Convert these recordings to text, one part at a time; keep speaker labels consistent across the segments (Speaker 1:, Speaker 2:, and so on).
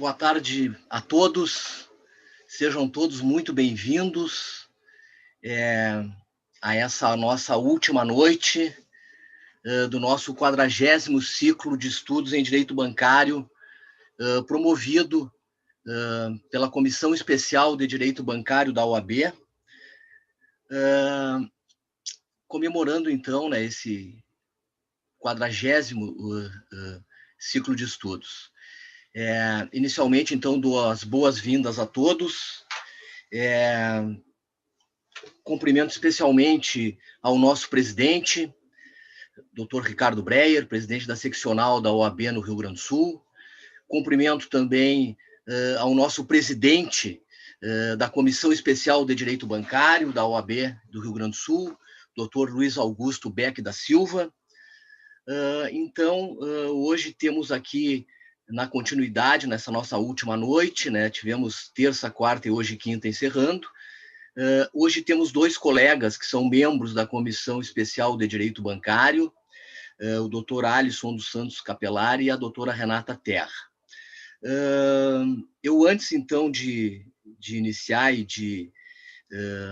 Speaker 1: Boa tarde a todos, sejam todos muito bem-vindos a essa nossa última noite do nosso 40º ciclo de estudos em Direito Bancário, promovido pela Comissão Especial de Direito Bancário da OAB, comemorando então esse 40º ciclo de estudos. Inicialmente, então, dou as boas-vindas a todos. Cumprimento especialmente ao nosso presidente, Dr. Ricardo Breyer, presidente da seccional da OAB no Rio Grande do Sul. Cumprimento também ao nosso presidente da Comissão Especial de Direito Bancário da OAB do Rio Grande do Sul, Dr. Luiz Augusto Beck da Silva. Então, hoje temos aqui, na continuidade, nessa nossa última noite, tivemos terça, quarta e hoje quinta encerrando. Hoje temos dois colegas que são membros da Comissão Especial de Direito Bancário, o doutor Alisson dos Santos Capelari e a doutora Renata Terra. Eu, antes, então, de iniciar e de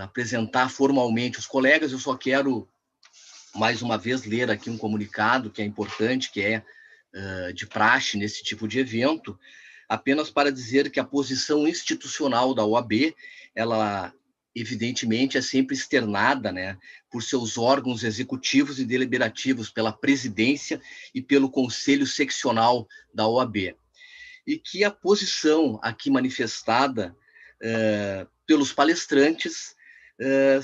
Speaker 1: apresentar formalmente os colegas, eu só quero, mais uma vez, ler aqui um comunicado que é importante, que é de praxe nesse tipo de evento, apenas para dizer que a posição institucional da OAB, ela evidentemente é sempre externada, por seus órgãos executivos e deliberativos, pela presidência e pelo conselho seccional da OAB. E que a posição aqui manifestada pelos palestrantes é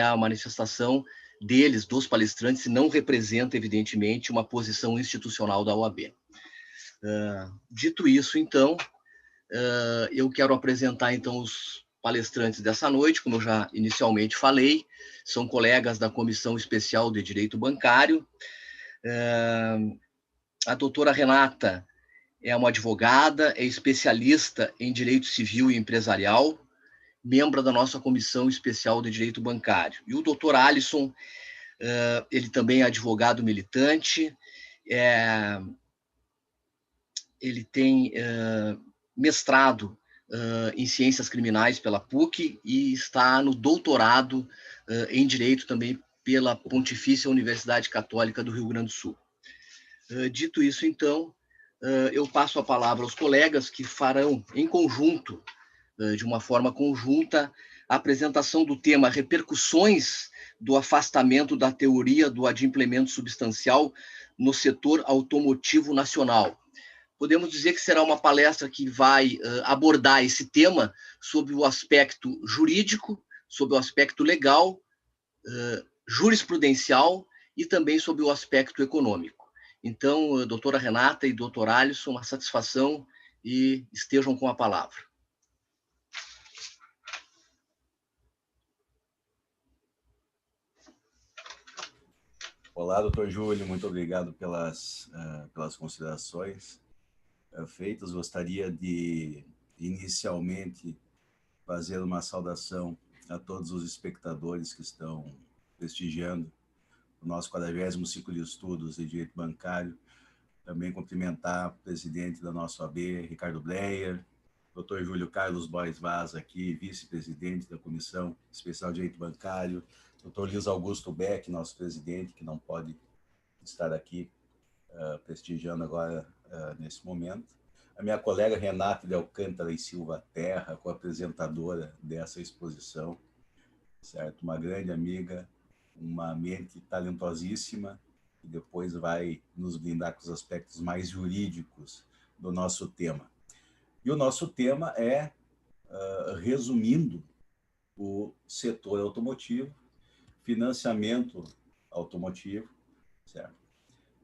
Speaker 1: a manifestação deles, dos palestrantes, e não representa, evidentemente, uma posição institucional da OAB. Dito isso, então, eu quero apresentar, então, os palestrantes dessa noite. Como eu já inicialmente falei, são colegas da Comissão Especial de Direito Bancário. A doutora Renata é uma advogada, é especialista em Direito Civil e Empresarial, membro da nossa Comissão Especial de Direito Bancário. E o doutor Alisson, ele também é advogado militante, ele tem mestrado em Ciências Criminais pela PUC e está no doutorado em Direito também pela Pontifícia Universidade Católica do Rio Grande do Sul. Dito isso, então, eu passo a palavra aos colegas que farão, em conjunto, de uma forma conjunta, a apresentação do tema Repercussões do afastamento da teoria do adimplemento substancial no setor automotivo nacional. Podemos dizer que será uma palestra que vai abordar esse tema sob o aspecto jurídico, sob o aspecto legal, jurisprudencial e também sob o aspecto econômico. Então, doutora Renata e doutor Alisson, uma satisfação e estejam com a palavra.
Speaker 2: Olá, doutor Júlio, muito obrigado pelas considerações feitas. Gostaria de, inicialmente, fazer uma saudação a todos os espectadores que estão prestigiando o nosso 40º ciclo de estudos de Direito Bancário. Também cumprimentar o presidente da nossa OAB, Ricardo Breyer, doutor Júlio Carlos Borges Vaz, aqui, vice-presidente da Comissão Especial de Direito Bancário, doutor Luiz Augusto Beck, nosso presidente, que não pode estar aqui prestigiando agora nesse momento. A minha colega Renata de Alcântara e Silva Terra, co-apresentadora dessa exposição, certo? Uma grande amiga, uma mente talentosíssima, que depois vai nos brindar com os aspectos mais jurídicos do nosso tema. E o nosso tema é, resumindo, o setor automotivo, financiamento automotivo, certo?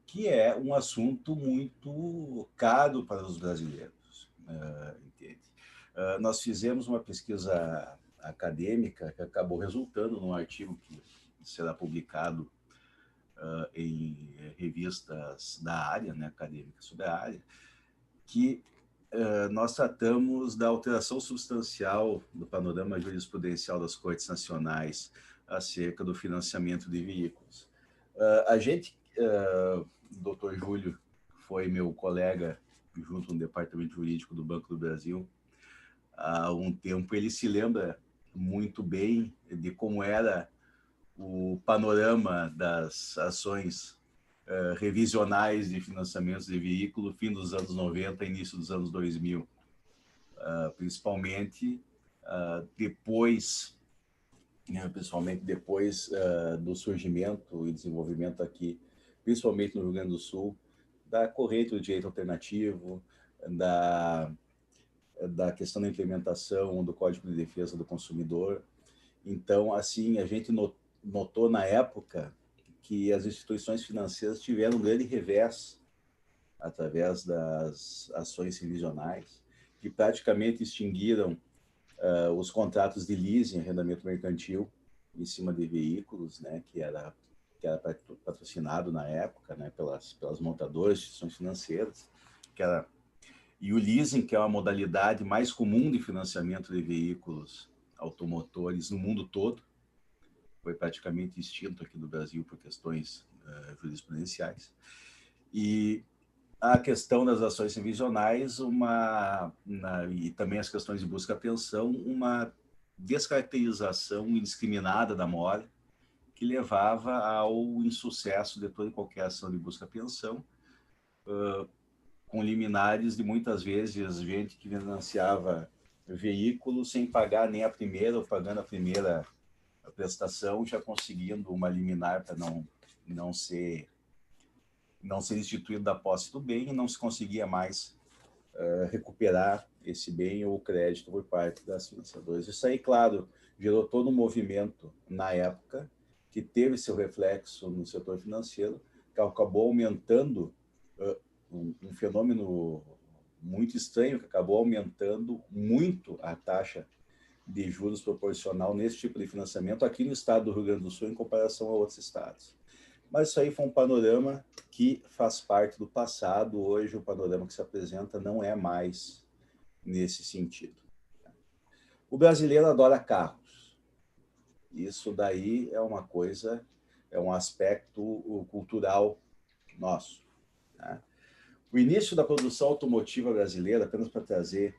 Speaker 2: Que é um assunto muito caro para os brasileiros, entende? Nós fizemos uma pesquisa acadêmica que acabou resultando num artigo que será publicado em revistas da área, acadêmicas sobre a área, que nós tratamos da alteração substancial do panorama jurisprudencial das Cortes Nacionais acerca do financiamento de veículos. A gente, o doutor Júlio foi meu colega junto no departamento jurídico do Banco do Brasil há um tempo. Ele se lembra muito bem de como era o panorama das ações revisionais de financiamentos de veículo fim dos anos 90, início dos anos 2000, principalmente depois do surgimento e desenvolvimento aqui, principalmente no Rio Grande do Sul, da corrente do direito alternativo, da questão da implementação do Código de Defesa do Consumidor. Então, assim, a gente notou na época que as instituições financeiras tiveram um grande revés através das ações revisionais, que praticamente extinguiram os contratos de leasing, arrendamento mercantil, em cima de veículos, né, que era patrocinado na época, né, pelas montadoras, instituições financeiras, e o leasing, que é uma modalidade mais comum de financiamento de veículos automotores no mundo todo, foi praticamente extinto aqui no Brasil por questões jurisprudenciais. E a questão das ações revisionais, e também as questões de busca-apreensão, uma descaracterização indiscriminada da mora, que levava ao insucesso de toda e qualquer ação de busca-apreensão, com liminares de muitas vezes gente que financiava veículos sem pagar nem a primeira, ou pagando a primeira prestação, já conseguindo uma liminar para não ser instituído da posse do bem, e não se conseguia mais recuperar esse bem ou crédito por parte das financiadoras. Isso aí, claro, gerou todo um movimento na época que teve seu reflexo no setor financeiro, que acabou aumentando um fenômeno muito estranho, que acabou aumentando muito a taxa de juros proporcional nesse tipo de financiamento aqui no estado do Rio Grande do Sul em comparação a outros estados. Mas isso aí foi um panorama que faz parte do passado. Hoje o panorama que se apresenta não é mais nesse sentido. O brasileiro adora carros. Isso daí é uma coisa, é um aspecto cultural nosso, né? O início da produção automotiva brasileira, apenas para trazer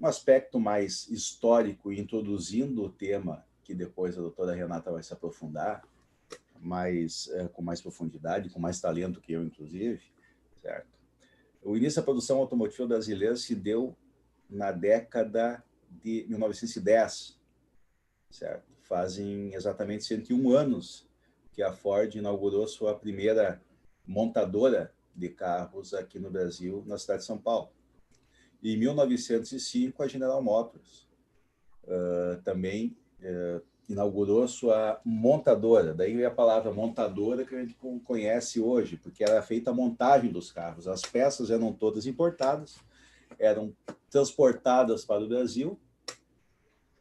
Speaker 2: um aspecto mais histórico, introduzindo o tema que depois a doutora Renata vai se aprofundar, com mais profundidade, com mais talento que eu, inclusive, certo? O início da produção automotiva brasileira se deu na década de 1910, certo? Fazem exatamente 101 anos que a Ford inaugurou sua primeira montadora de carros aqui no Brasil, na cidade de São Paulo. E em 1905, a General Motors também inaugurou sua montadora. Daí veio a palavra montadora, que a gente conhece hoje, porque era feita a montagem dos carros. As peças eram todas importadas, eram transportadas para o Brasil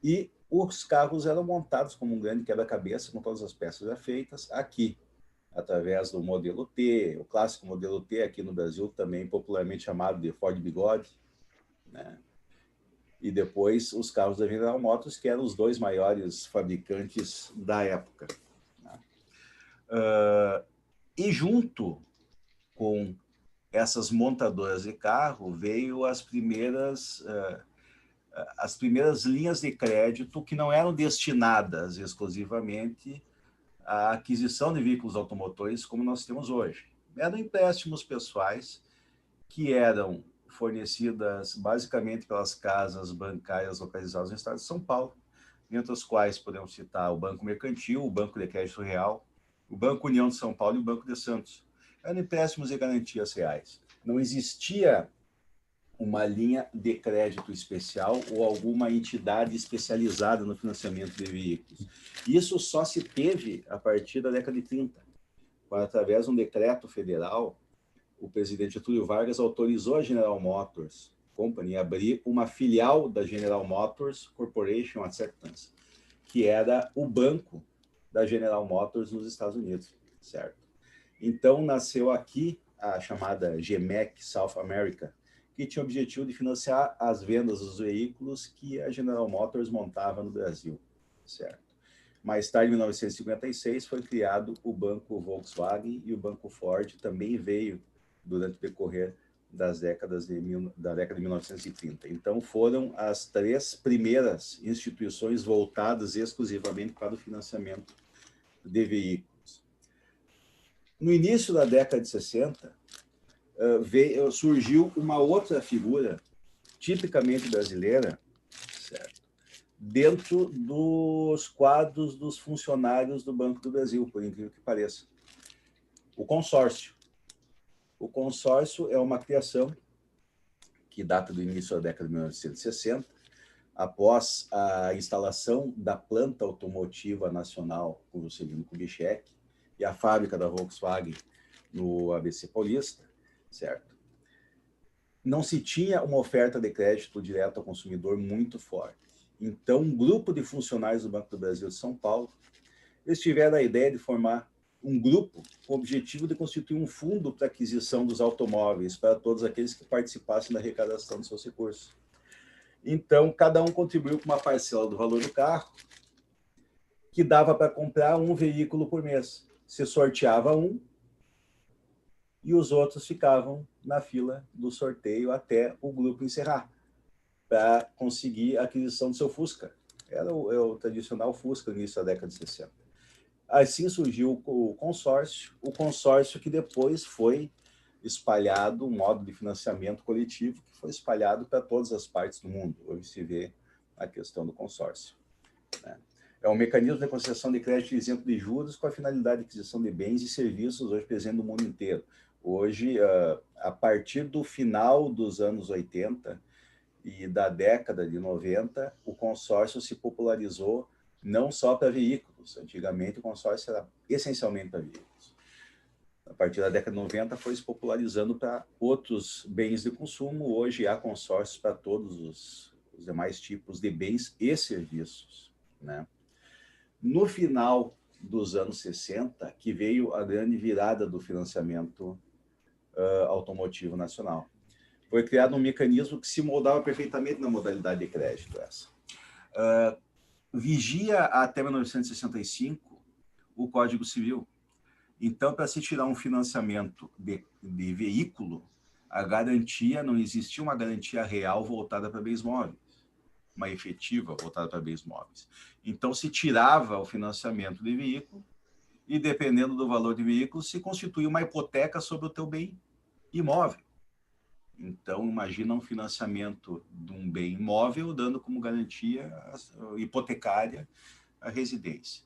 Speaker 2: e os carros eram montados como um grande quebra-cabeça, com todas as peças já feitas aqui, através do modelo T, o clássico modelo T aqui no Brasil, também popularmente chamado de Ford Bigode, né? E depois os carros da General Motors, que eram os dois maiores fabricantes da época, né? E junto com essas montadoras de carro veio as primeiras linhas de crédito que não eram destinadas exclusivamente à aquisição de veículos automotores como nós temos hoje. Eram empréstimos pessoais que eram fornecidas basicamente pelas casas bancárias localizadas no estado de São Paulo, entre as quais podemos citar o Banco Mercantil, o Banco de Crédito Real, o Banco União de São Paulo e o Banco de Santos. Eram empréstimos e garantias reais. Não existia uma linha de crédito especial ou alguma entidade especializada no financiamento de veículos. Isso só se teve a partir da década de 30, quando, através de um decreto federal, o presidente Getúlio Vargas autorizou a General Motors Company a abrir uma filial da General Motors Corporation Acceptance, que era o banco da General Motors nos Estados Unidos, certo? Então, nasceu aqui a chamada GMAC South America, que tinha o objetivo de financiar as vendas dos veículos que a General Motors montava no Brasil, certo? Mais tarde, em 1956, foi criado o Banco Volkswagen e o Banco Ford também veio durante o decorrer da década de 1930. Então, foram as 3 primeiras instituições voltadas exclusivamente para o financiamento de veículos. No início da década de 60, surgiu uma outra figura tipicamente brasileira, certo? Dentro dos quadros dos funcionários do Banco do Brasil, por incrível que pareça. O consórcio. O consórcio é uma criação que data do início da década de 1960, após a instalação da planta automotiva nacional com o Juscelino Kubitschek e a fábrica da Volkswagen no ABC Paulista, certo? Não se tinha uma oferta de crédito direto ao consumidor muito forte. Então, um grupo de funcionários do Banco do Brasil de São Paulo, eles tiveram a ideia de formar um grupo com o objetivo de constituir um fundo para aquisição dos automóveis para todos aqueles que participassem da arrecadação dos seus recursos. Então, cada um contribuiu com uma parcela do valor do carro, que dava para comprar um veículo por mês. Se sorteava um, e os outros ficavam na fila do sorteio até o grupo encerrar, para conseguir a aquisição do seu Fusca. Era o tradicional Fusca no início da década de 60. Assim surgiu o consórcio que depois foi espalhado, um modo de financiamento coletivo que foi espalhado para todas as partes do mundo. Hoje se vê a questão do consórcio, né? É um mecanismo de concessão de crédito isento de juros com a finalidade de aquisição de bens e serviços hoje presente no mundo inteiro. Hoje, a partir do final dos anos 80 e da década de 90, o consórcio se popularizou não só para veículos. Antigamente, o consórcio era essencialmente para veículos. A partir da década de 90, foi se popularizando para outros bens de consumo. Hoje, há consórcios para todos os demais tipos de bens e serviços, né? No final dos anos 60, que veio a grande virada do financiamento automotivo nacional. Foi criado um mecanismo que se moldava perfeitamente na modalidade de crédito essa. Vigia até 1965 o Código Civil. Então, para se tirar um financiamento de veículo, a garantia, não existia uma garantia real voltada para bens móveis, uma efetiva voltada para bens móveis. Então, se tirava o financiamento de veículo e, dependendo do valor de veículo, se constituía uma hipoteca sobre o teu bem imóvel. Então, imagina um financiamento de um bem imóvel dando como garantia hipotecária a residência.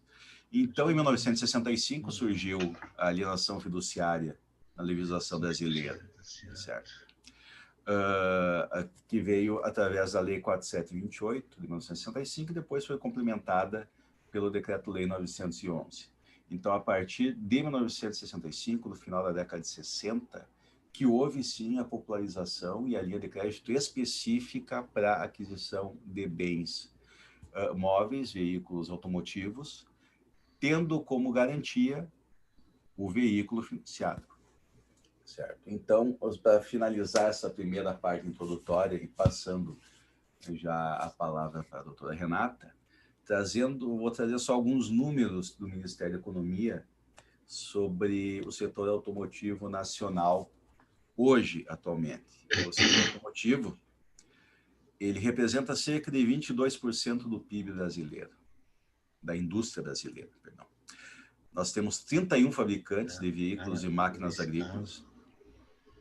Speaker 2: Então, em 1965, surgiu a alienação fiduciária na legislação brasileira, certo? Que veio através da Lei 4728, de 1965, e depois foi complementada pelo Decreto-Lei 911. Então, a partir de 1965, no final da década de 60, que houve, sim, a popularização e a linha de crédito específica para a aquisição de bens móveis, veículos automotivos, tendo como garantia o veículo financiado. Certo. Então, para finalizar essa primeira parte introdutória e passando já a palavra para a doutora Renata, vou trazer só alguns números do Ministério da Economia sobre o setor automotivo nacional hoje, atualmente. O setor automotivo, ele representa cerca de 22% do PIB brasileiro, da indústria brasileira, perdão. Nós temos 31 fabricantes de veículos e máquinas agrícolas,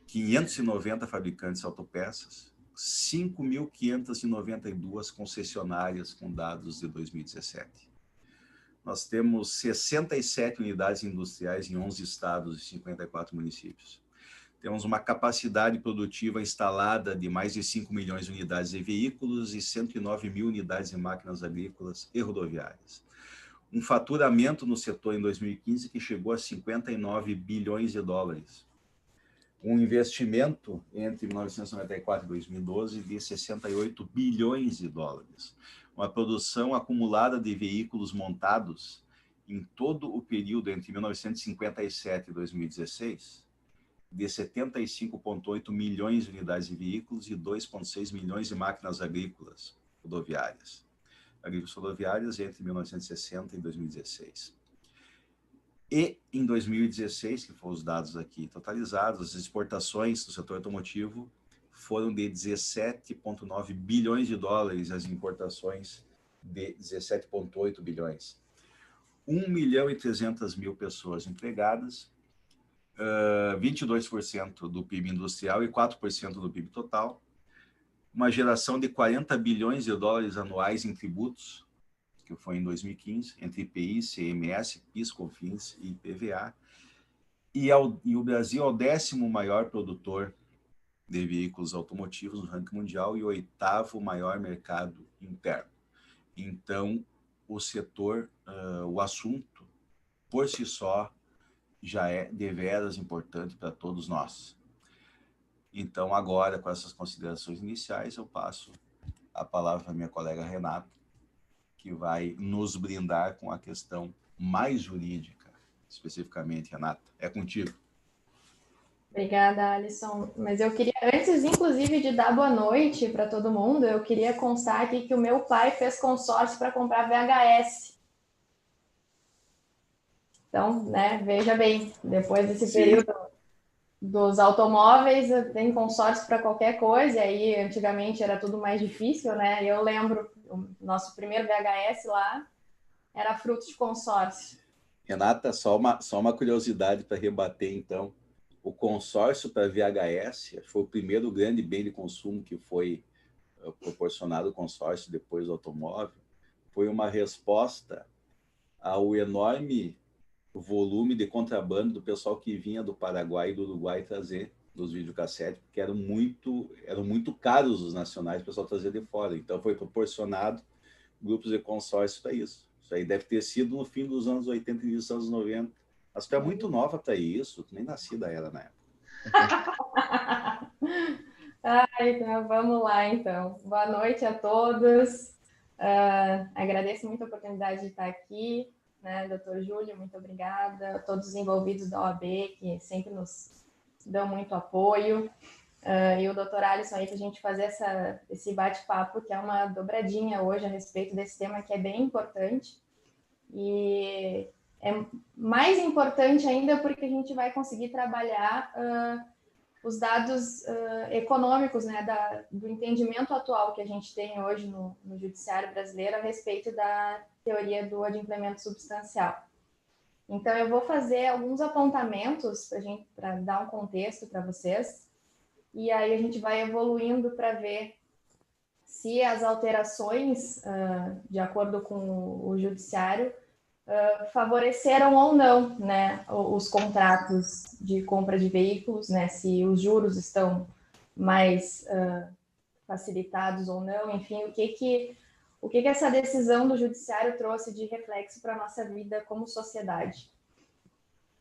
Speaker 2: 590 fabricantes de autopeças, 5.592 concessionárias com dados de 2017. Nós temos 67 unidades industriais em 11 estados e 54 municípios. Temos uma capacidade produtiva instalada de mais de 5 milhões de unidades de veículos e 109 mil unidades de máquinas agrícolas e rodoviárias. Um faturamento no setor em 2015 que chegou a 59 bilhões de dólares. Um investimento entre 1994 e 2012 de 68 bilhões de dólares. Uma produção acumulada de veículos montados em todo o período entre 1957 e 2016 de 75,8 milhões de unidades de veículos e 2,6 milhões de máquinas agrícolas rodoviárias. Agrícolas rodoviárias entre 1960 e 2016. E em 2016, que foram os dados aqui totalizados, as exportações do setor automotivo foram de 17,9 bilhões de dólares, as importações de 17,8 bilhões. 1.300.000 pessoas empregadas, 22% do PIB industrial e 4% do PIB total, uma geração de 40 bilhões de dólares anuais em tributos, que foi em 2015, entre IPI, CMS, PIS, COFINS e IPVA, e o Brasil é o 10º maior produtor de veículos automotivos no ranking mundial e o 8º maior mercado interno. Então, o setor, o assunto, por si só, já é deveras importante para todos nós. Então, agora, com essas considerações iniciais, eu passo a palavra para minha colega Renata, que vai nos brindar com a questão mais jurídica, especificamente, Renata. É contigo.
Speaker 3: Obrigada, Alisson. Mas eu queria, antes, inclusive, de dar boa noite para todo mundo, eu queria constar aqui que o meu pai fez consórcio para comprar VHS. Então, né, veja bem, depois desse período dos automóveis, tem consórcio para qualquer coisa, e aí antigamente era tudo mais difícil, né? Eu lembro, o nosso primeiro VHS lá era fruto de consórcio.
Speaker 2: Renata, só uma curiosidade para rebater, então. O consórcio para VHS foi o primeiro grande bem de consumo que foi proporcionado, o consórcio depois do automóvel. Foi uma resposta ao enorme volume de contrabando do pessoal que vinha do Paraguai e do Uruguai trazer dos videocassetes, porque eram muito caros os nacionais, o pessoal trazia de fora. Então foi proporcionado grupos de consórcio para isso. Isso aí deve ter sido no fim dos anos 80 e início dos anos 90. Mas tu é muito nova para isso, tu nem nascida era na época.
Speaker 3: Então, vamos lá, então. Boa noite a todos. Agradeço muito a oportunidade de estar aqui, né, doutor Júlio, muito obrigada. A todos os envolvidos da OAB, que sempre nos dão muito apoio. E o doutor Alisson aí, para a gente fazer esse bate-papo, que é uma dobradinha hoje a respeito desse tema que é bem importante. E é mais importante ainda porque a gente vai conseguir trabalhar os dados econômicos, né, do entendimento atual que a gente tem hoje no judiciário brasileiro a respeito da teoria do adimplemento substancial. Então, eu vou fazer alguns apontamentos para dar um contexto para vocês, e aí a gente vai evoluindo para ver se as alterações, de acordo com o judiciário, favoreceram ou não, né, os contratos de compra de veículos, né, se os juros estão mais facilitados ou não, enfim, o que essa decisão do judiciário trouxe de reflexo para a nossa vida como sociedade.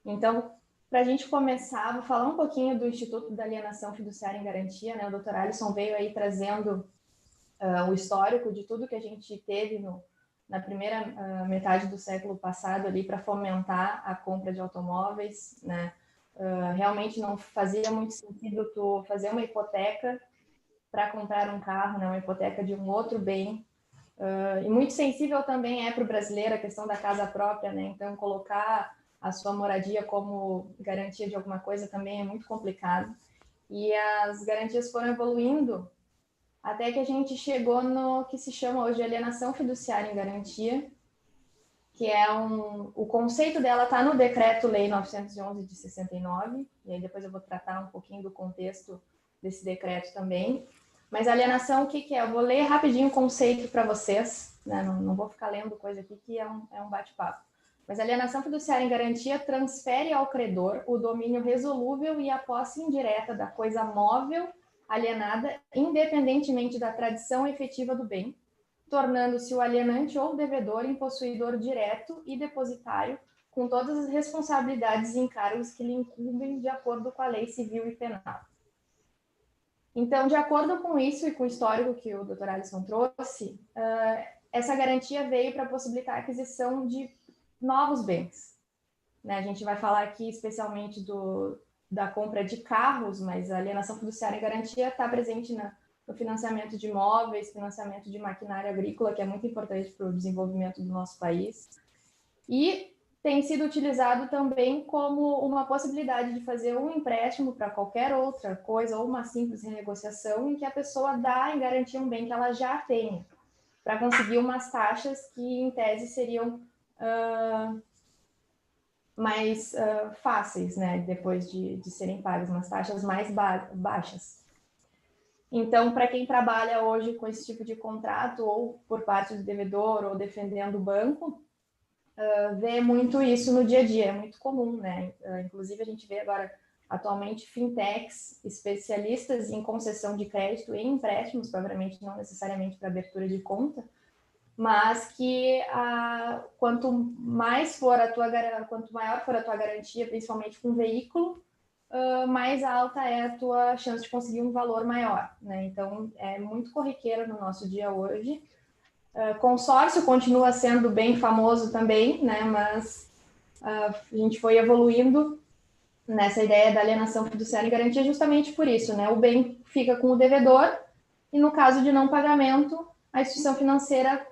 Speaker 3: Então, para a gente começar, vou falar um pouquinho do Instituto da Alienação Fiduciária em Garantia, né, o doutor Alisson veio aí trazendo o histórico de tudo que a gente teve na primeira metade do século passado ali para fomentar a compra de automóveis, né? Realmente não fazia muito sentido tu fazer uma hipoteca para comprar um carro, né? Uma hipoteca de um outro bem. E muito sensível também para o brasileiro a questão da casa própria, né? Então, colocar a sua moradia como garantia de alguma coisa também é muito complicado. E as garantias foram evoluindo até que a gente chegou no que se chama hoje de alienação fiduciária em garantia, que é o conceito dela está no Decreto-Lei 911 de 69, e aí depois eu vou tratar um pouquinho do contexto desse decreto também. Mas alienação, o que é? Eu vou ler rapidinho o conceito para vocês, né? Não vou ficar lendo coisa aqui que é um bate-papo. Mas alienação fiduciária em garantia transfere ao credor o domínio resolúvel e a posse indireta da coisa móvel alienada, independentemente da tradição efetiva do bem, tornando-se o alienante ou devedor em possuidor direto e depositário, com todas as responsabilidades e encargos que lhe incumbem de acordo com a lei civil e penal. Então, de acordo com isso e com o histórico que o Dr. Alisson trouxe, essa garantia veio para possibilitar a aquisição de novos bens. Né? A gente vai falar aqui especialmente da compra de carros, mas a alienação fiduciária em garantia está presente no financiamento de imóveis, financiamento de maquinária agrícola, que é muito importante para o desenvolvimento do nosso país. E tem sido utilizado também como uma possibilidade de fazer um empréstimo para qualquer outra coisa, ou uma simples renegociação, em que a pessoa dá em garantia um bem que ela já tem, para conseguir umas taxas que, em tese, seriam mais fáceis, né, depois de serem pagas, umas taxas mais baixas. Então, para quem trabalha hoje com esse tipo de contrato, ou por parte do devedor, ou defendendo o banco, vê muito isso no dia a dia, é muito comum, né? Inclusive, a gente vê agora, atualmente, fintechs especialistas em concessão de crédito e empréstimos, provavelmente não necessariamente para abertura de conta, mas que quanto maior for a tua garantia, principalmente com veículo, mais alta é a tua chance de conseguir um valor maior, né? Então, é muito corriqueiro no nosso dia hoje. Consórcio continua sendo bem famoso também, né? Mas a gente foi evoluindo nessa ideia da alienação fiduciária em garantia justamente por isso, né? O bem fica com o devedor e, no caso de não pagamento, a instituição financeira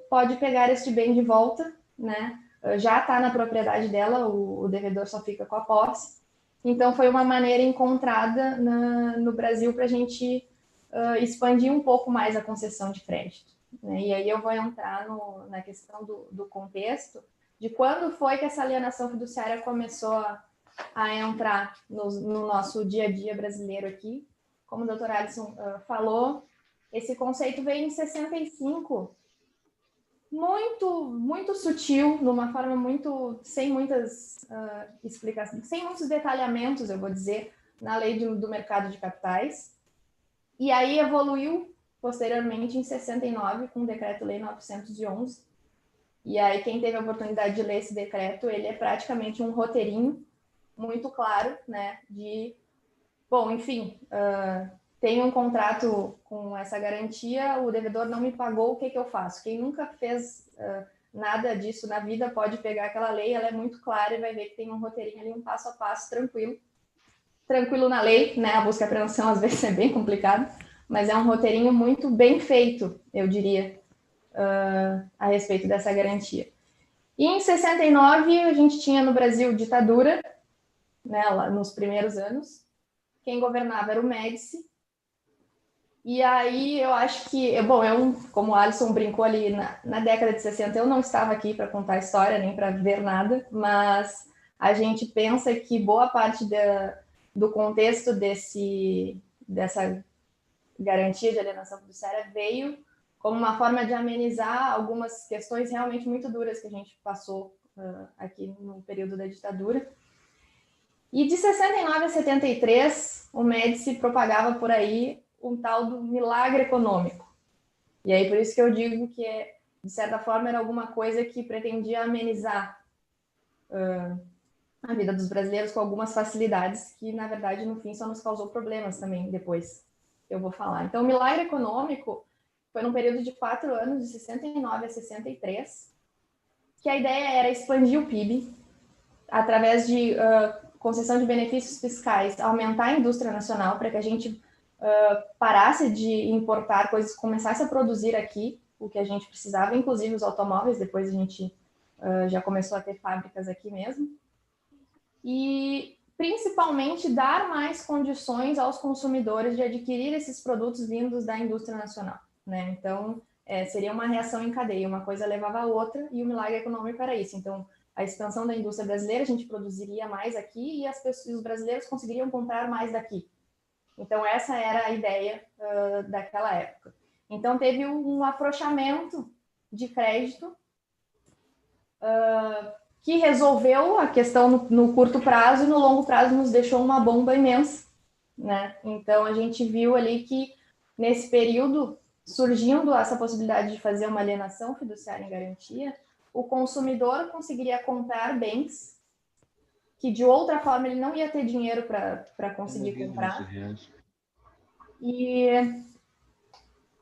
Speaker 3: pode pegar este bem de volta, né? Já está na propriedade dela, o devedor só fica com a posse. Então, foi uma maneira encontrada no Brasil para a gente expandir um pouco mais a concessão de crédito, né? E aí eu vou entrar na questão do contexto, de quando foi que essa alienação fiduciária começou a entrar no nosso dia a dia brasileiro aqui. Como o doutor Alisson falou, esse conceito veio em 65, muito sutil, numa forma sem muitas explicações, sem muitos detalhamentos, eu vou dizer, na lei do mercado de capitais. E aí evoluiu posteriormente em 69 com o Decreto-Lei 911. E aí quem teve a oportunidade de ler esse decreto, ele é praticamente um roteirinho muito claro, né, bom, enfim, tem um contrato com essa garantia, o devedor não me pagou, o que eu faço? Quem nunca fez nada disso na vida pode pegar aquela lei, ela é muito clara e vai ver que tem um roteirinho ali, um passo a passo, tranquilo na lei, né? A busca e apreensão às vezes é bem complicado, mas é um roteirinho muito bem feito, eu diria, a respeito dessa garantia. E em 69, a gente tinha no Brasil ditadura, né, lá nos primeiros anos. Quem governava era o Médici. E aí eu acho que, bom, como o Alisson brincou ali, na década de 60, eu não estava aqui para contar a história, nem para ver nada, mas a gente pensa que boa parte do contexto dessa garantia de alienação fiduciária veio como uma forma de amenizar algumas questões realmente muito duras que a gente passou aqui no período da ditadura. E de 69 a 73, o Médici propagava por aí um tal do milagre econômico. E aí por isso que eu digo que, de certa forma, era alguma coisa que pretendia amenizar a vida dos brasileiros com algumas facilidades que, na verdade, no fim, só nos causou problemas também depois. Eu vou falar. Então, o milagre econômico foi num período de 4 anos, de 69 a 63, que a ideia era expandir o PIB através de concessão de benefícios fiscais, aumentar a indústria nacional para que a gente parasse de importar coisas, começasse a produzir aqui o que a gente precisava, inclusive os automóveis, depois a gente já começou a ter fábricas aqui mesmo. E principalmente dar mais condições aos consumidores de adquirir esses produtos vindos da indústria nacional, né? Então, seria uma reação em cadeia, uma coisa levava a outra, e o milagre econômico era isso. Então, a expansão da indústria brasileira, a gente produziria mais aqui e os brasileiros conseguiriam comprar mais daqui. Então, essa era a ideia daquela época. Então, teve um afrouxamento de crédito que resolveu a questão no curto prazo e no longo prazo nos deixou uma bomba imensa, né? Então, a gente viu ali que, nesse período, surgindo essa possibilidade de fazer uma alienação fiduciária em garantia, o consumidor conseguiria comprar bens que, de outra forma, ele não ia ter dinheiro para conseguir comprar. E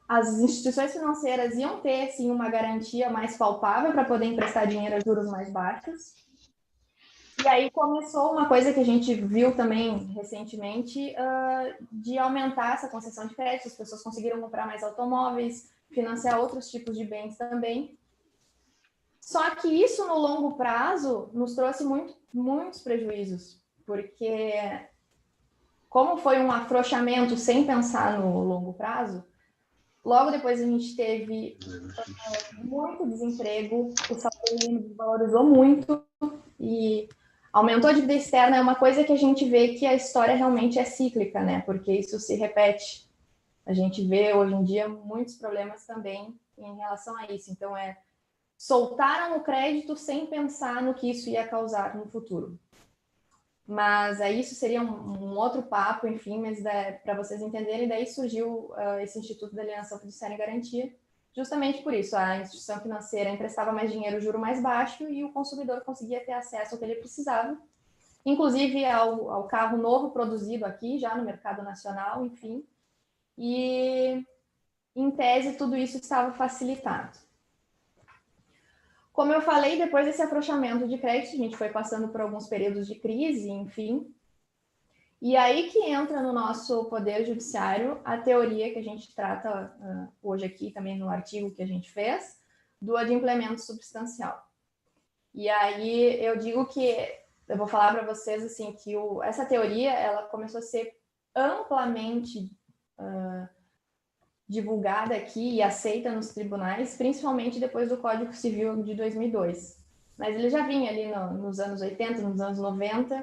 Speaker 3: as instituições financeiras iam ter, sim, uma garantia mais palpável para poder emprestar dinheiro a juros mais baixos. E aí começou uma coisa que a gente viu também recentemente, de aumentar essa concessão de crédito, as pessoas conseguiram comprar mais automóveis, financiar outros tipos de bens também. Só que isso, no longo prazo, nos trouxe muitos prejuízos, porque como foi um afrouxamento sem pensar no longo prazo, logo depois a gente teve muito desemprego, o salário mínimo desvalorizou muito e aumentou a dívida externa. É uma coisa que a gente vê que a história realmente é cíclica, né? Porque isso se repete. A gente vê hoje em dia muitos problemas também em relação a isso. Então, soltaram o crédito sem pensar no que isso ia causar no futuro. Mas aí isso seria um outro papo, enfim, mas para vocês entenderem, daí surgiu esse Instituto da Alienação Fiduciária e Garantia, justamente por isso. A instituição financeira emprestava mais dinheiro, juro mais baixo, e o consumidor conseguia ter acesso ao que ele precisava, inclusive ao carro novo produzido aqui, já no mercado nacional, enfim. E, em tese, tudo isso estava facilitado. Como eu falei, depois desse afrouxamento de crédito, a gente foi passando por alguns períodos de crise, enfim. E aí que entra no nosso Poder Judiciário a teoria que a gente trata hoje aqui, também no artigo que a gente fez, do adimplemento substancial. E aí eu digo que, eu vou falar para vocês assim, que essa teoria ela começou a ser amplamente divulgada aqui e aceita nos tribunais, principalmente depois do Código Civil de 2002. Mas ele já vinha ali nos anos 80, nos anos 90,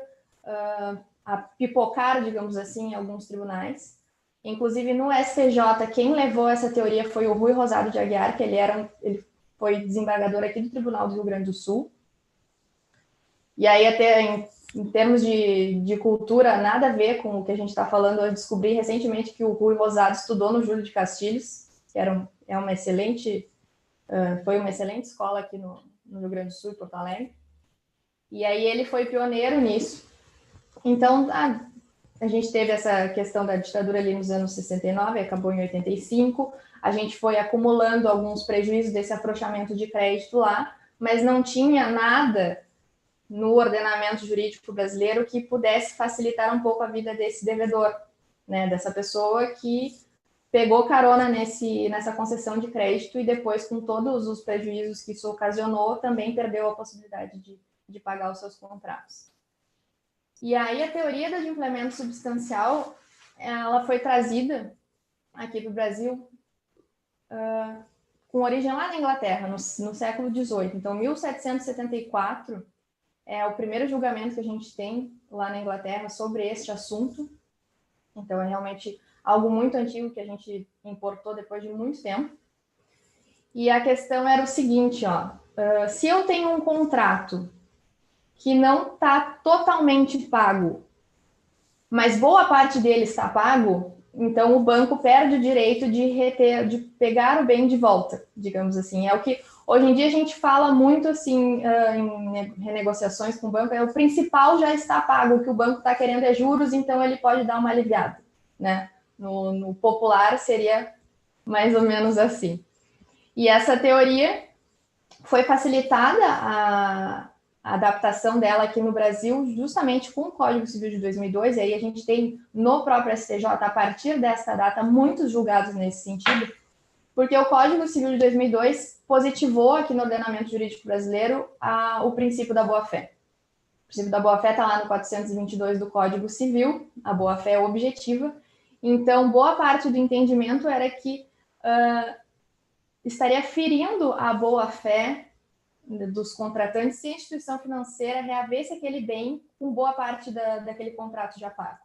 Speaker 3: a pipocar, digamos assim, em alguns tribunais. Inclusive, no STJ, quem levou essa teoria foi o Rui Rosado de Aguiar, que ele foi desembargador aqui do Tribunal do Rio Grande do Sul. E aí, até em termos de cultura, nada a ver com o que a gente está falando. Eu descobri recentemente que o Rui Rosado estudou no Júlio de Castilhos, que foi uma excelente escola aqui no Rio Grande do Sul, em Porto Alegre. E aí ele foi pioneiro nisso. Então, a gente teve essa questão da ditadura ali nos anos 69, acabou em 85. A gente foi acumulando alguns prejuízos desse afrouxamento de crédito lá, mas não tinha nada no ordenamento jurídico brasileiro que pudesse facilitar um pouco a vida desse devedor, né, dessa pessoa que pegou carona nessa concessão de crédito e depois, com todos os prejuízos que isso ocasionou, também perdeu a possibilidade de pagar os seus contratos. E aí a teoria do adimplemento substancial, ela foi trazida aqui para o Brasil com origem lá na Inglaterra, no século XVIII. Então, 1774 é o primeiro julgamento que a gente tem lá na Inglaterra sobre este assunto. Então, é realmente algo muito antigo que a gente importou depois de muito tempo. E a questão era o seguinte, se eu tenho um contrato que não está totalmente pago, mas boa parte dele está pago, então o banco perde o direito de pegar o bem de volta, digamos assim. É o que hoje em dia a gente fala muito assim em renegociações com o banco, o principal já está pago, o que o banco está querendo é juros, então ele pode dar uma aliviada, né? No popular seria mais ou menos assim. E essa teoria foi facilitada a adaptação dela aqui no Brasil justamente com o Código Civil de 2002, e aí a gente tem no próprio STJ, a partir dessa data, muitos julgados nesse sentido, porque o Código Civil de 2002 positivou aqui no ordenamento jurídico brasileiro o princípio da boa-fé. O princípio da boa-fé está lá no 422 do Código Civil, a boa-fé é objetiva, então boa parte do entendimento era que estaria ferindo a boa-fé dos contratantes se a instituição financeira reavesse aquele bem com boa parte daquele contrato já pago.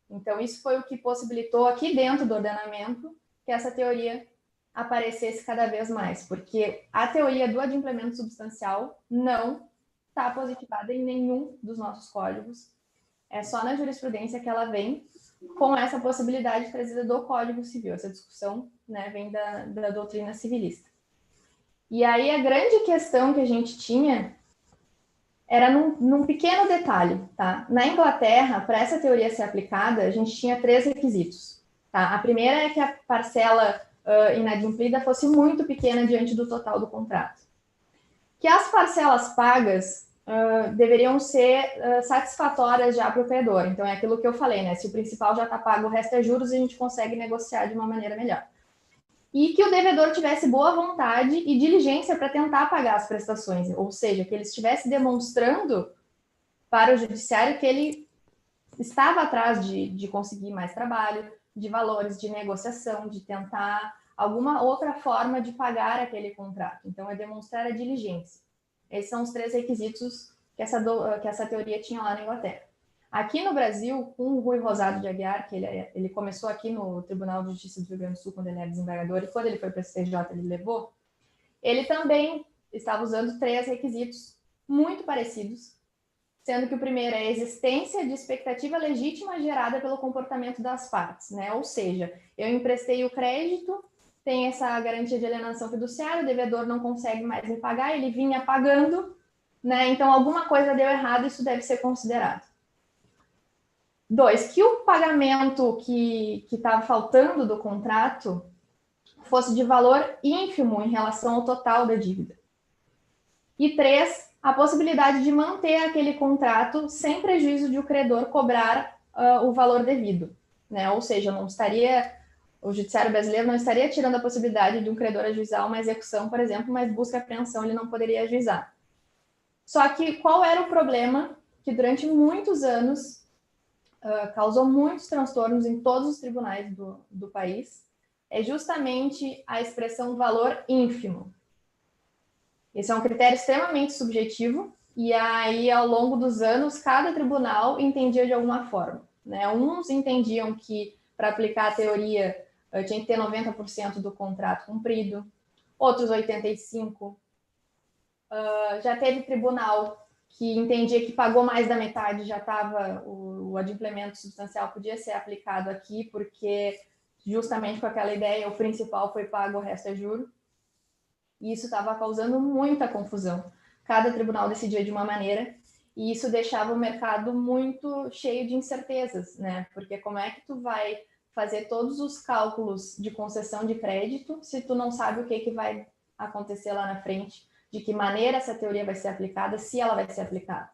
Speaker 3: Então, isso foi o que possibilitou aqui dentro do ordenamento que essa teoria aparecesse cada vez mais, porque a teoria do adimplemento substancial não está positivada em nenhum dos nossos códigos, é só na jurisprudência que ela vem com essa possibilidade trazida do Código Civil. Essa discussão, né, vem da doutrina civilista. E aí a grande questão que a gente tinha era num pequeno detalhe, tá? Na Inglaterra, para essa teoria ser aplicada, a gente tinha 3 requisitos, tá? A primeira é que a parcela inadimplida fosse muito pequena diante do total do contrato. Que as parcelas pagas deveriam ser satisfatórias já para o credor. Então, é aquilo que eu falei, né? Se o principal já está pago, o resto é juros, a gente consegue negociar de uma maneira melhor. e que o devedor tivesse boa vontade e diligência para tentar pagar as prestações, ou seja, que ele estivesse demonstrando para o judiciário que ele estava atrás de conseguir mais trabalho, de valores de negociação, de tentar alguma outra forma de pagar aquele contrato. Então, é demonstrar a diligência. Esses são os 3 requisitos que essa teoria tinha lá na Inglaterra. Aqui no Brasil, com o Rui Rosado de Aguiar, que ele começou aqui no Tribunal de Justiça do Rio Grande do Sul, quando ele era desembargador, e quando ele foi para o STJ, ele levou, ele também estava usando 3 requisitos muito parecidos, sendo que o primeiro é a existência de expectativa legítima gerada pelo comportamento das partes, né? Ou seja, eu emprestei o crédito, tem essa garantia de alienação fiduciária, o devedor não consegue mais me pagar, ele vinha pagando, né? Então, alguma coisa deu errado, isso deve ser considerado. 2, que o pagamento que estava faltando do contrato fosse de valor ínfimo em relação ao total da dívida. E 3, a possibilidade de manter aquele contrato sem prejuízo de o credor cobrar o valor devido, né? Ou seja, o judiciário brasileiro não estaria tirando a possibilidade de um credor ajuizar uma execução, por exemplo, mas busca apreensão ele não poderia ajuizar. Só que qual era o problema? Que durante muitos anos causou muitos transtornos em todos os tribunais do país, é justamente a expressão valor ínfimo. Esse é um critério extremamente subjetivo, e aí, ao longo dos anos, cada tribunal entendia de alguma forma, né? Uns entendiam que, para aplicar a teoria, tinha que ter 90% do contrato cumprido, outros 85%. Já teve tribunal que entendia que pagou mais da metade, já estava, o adimplemento substancial podia ser aplicado aqui, porque justamente com aquela ideia, o principal foi pago, o resto é juro. E isso estava causando muita confusão. Cada tribunal decidia de uma maneira, e isso deixava o mercado muito cheio de incertezas, né? Porque como é que tu vai fazer todos os cálculos de concessão de crédito se tu não sabe o que vai acontecer lá na frente, de que maneira essa teoria vai ser aplicada, se ela vai ser aplicada.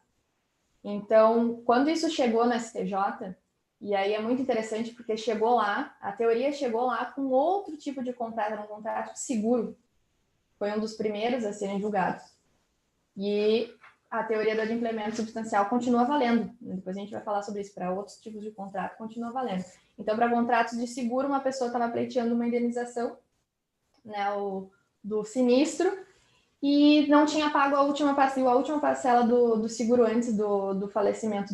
Speaker 3: Então, quando isso chegou no STJ, e aí é muito interessante porque chegou lá, a teoria chegou lá com outro tipo de contrato, era um contrato de seguro. Foi um dos primeiros a serem julgados. E a teoria do adimplemento substancial continua valendo. Depois a gente vai falar sobre isso. Para outros tipos de contrato, continua valendo. Então, para contratos de seguro, uma pessoa estava pleiteando uma indenização, né, do sinistro, e não tinha pago a última parcela do seguro antes do falecimento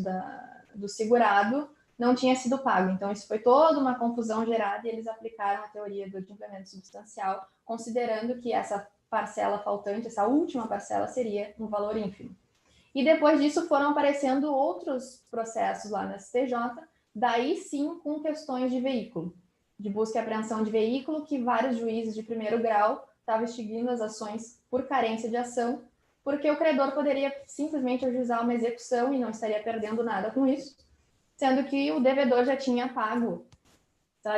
Speaker 3: do segurado, não tinha sido pago. Então, isso foi toda uma confusão gerada, e eles aplicaram a teoria do adimplemento substancial, considerando que essa parcela faltante, essa última parcela, seria um valor ínfimo. E depois disso foram aparecendo outros processos lá no STJ, daí sim com questões de veículo, de busca e apreensão de veículo, que vários juízes de primeiro grau estavam extinguindo as ações por carência de ação, porque o credor poderia simplesmente ajuizar uma execução e não estaria perdendo nada com isso, sendo que o devedor já tinha pago,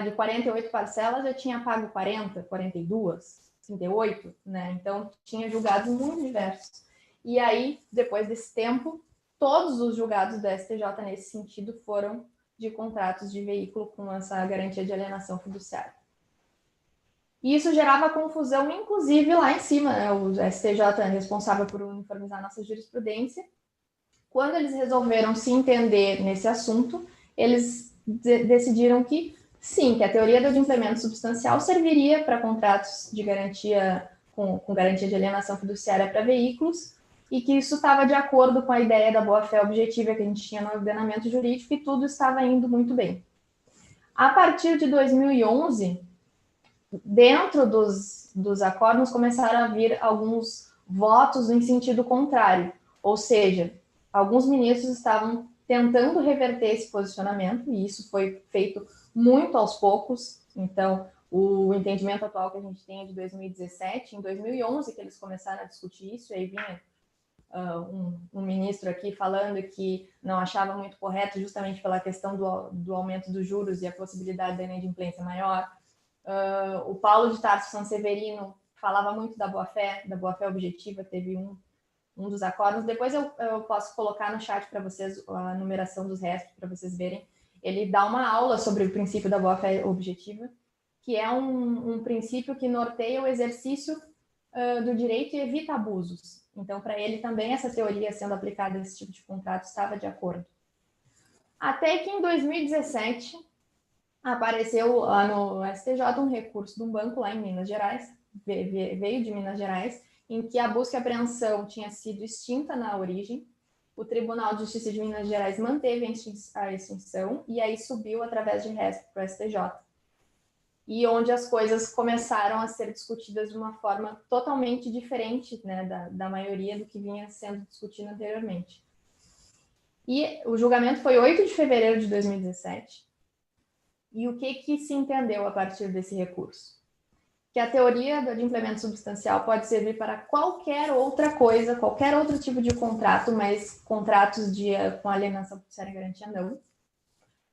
Speaker 3: de 48 parcelas, já tinha pago 40, 42, 38, né? Então, tinha julgados muito diversos. E aí, depois desse tempo, todos os julgados do STJ nesse sentido foram de contratos de veículo com essa garantia de alienação fiduciária. E isso gerava confusão, inclusive lá em cima, né? O STJ é responsável por uniformizar nossa jurisprudência. Quando eles resolveram se entender nesse assunto, eles decidiram que sim, que a teoria do adimplemento substancial serviria para contratos de garantia com garantia de alienação fiduciária para veículos, e que isso estava de acordo com a ideia da boa-fé objetiva que a gente tinha no ordenamento jurídico, e tudo estava indo muito bem. A partir de 2011, dentro dos acordos começaram a vir alguns votos em sentido contrário, ou seja, alguns ministros estavam tentando reverter esse posicionamento, e isso foi feito muito aos poucos. Então, o entendimento atual que a gente tem é de 2017, em 2011 que eles começaram a discutir isso, e aí vinha um ministro aqui falando que não achava muito correto justamente pela questão do aumento dos juros e a possibilidade da inadimplência maior. O Paulo de Tarso Sanseverino falava muito da boa-fé objetiva, teve um dos acordos. Depois eu posso colocar no chat para vocês a numeração dos restos, para vocês verem. Ele dá uma aula sobre o princípio da boa-fé objetiva. que é um princípio que norteia o exercício do direito e evita abusos. Então, para ele também essa teoria sendo aplicada a esse tipo de contrato estava de acordo. Até que em 2017 apareceu lá no STJ um recurso de um banco lá em Minas Gerais, veio de Minas Gerais, em que a busca e apreensão tinha sido extinta na origem. O Tribunal de Justiça de Minas Gerais manteve a extinção e aí subiu através de RESP para o STJ. E onde as coisas começaram a ser discutidas de uma forma totalmente diferente, né, da maioria do que vinha sendo discutido anteriormente. E o julgamento foi 8 de fevereiro de 2017. E o que se entendeu a partir desse recurso? Que a teoria do adimplemento substancial pode servir para qualquer outra coisa, qualquer outro tipo de contrato, mas contratos com alienação fiduciária e garantia não.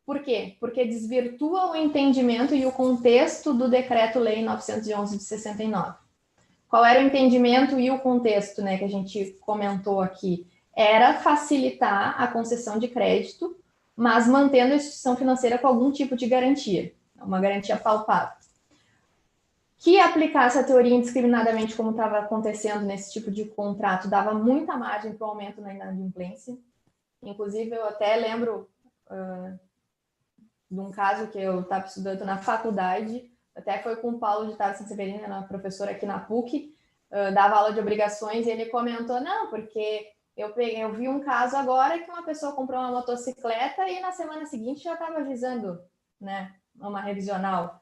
Speaker 3: Por quê? Porque desvirtua o entendimento e o contexto do Decreto-Lei 911 de 69. Qual era o entendimento e o contexto, né, que a gente comentou aqui? Era facilitar a concessão de crédito, mas mantendo a instituição financeira com algum tipo de garantia, uma garantia palpável. Que aplicasse a teoria indiscriminadamente, como estava acontecendo nesse tipo de contrato, dava muita margem para o aumento na inadimplência. Inclusive, eu até lembro de um caso que eu estava estudando na faculdade, até foi com o Paulo de Tarso Severino, uma professora aqui na PUC, dava aula de obrigações, e ele comentou, não, porque eu vi um caso agora que uma pessoa comprou uma motocicleta e na semana seguinte já estava avisando, né, uma revisional.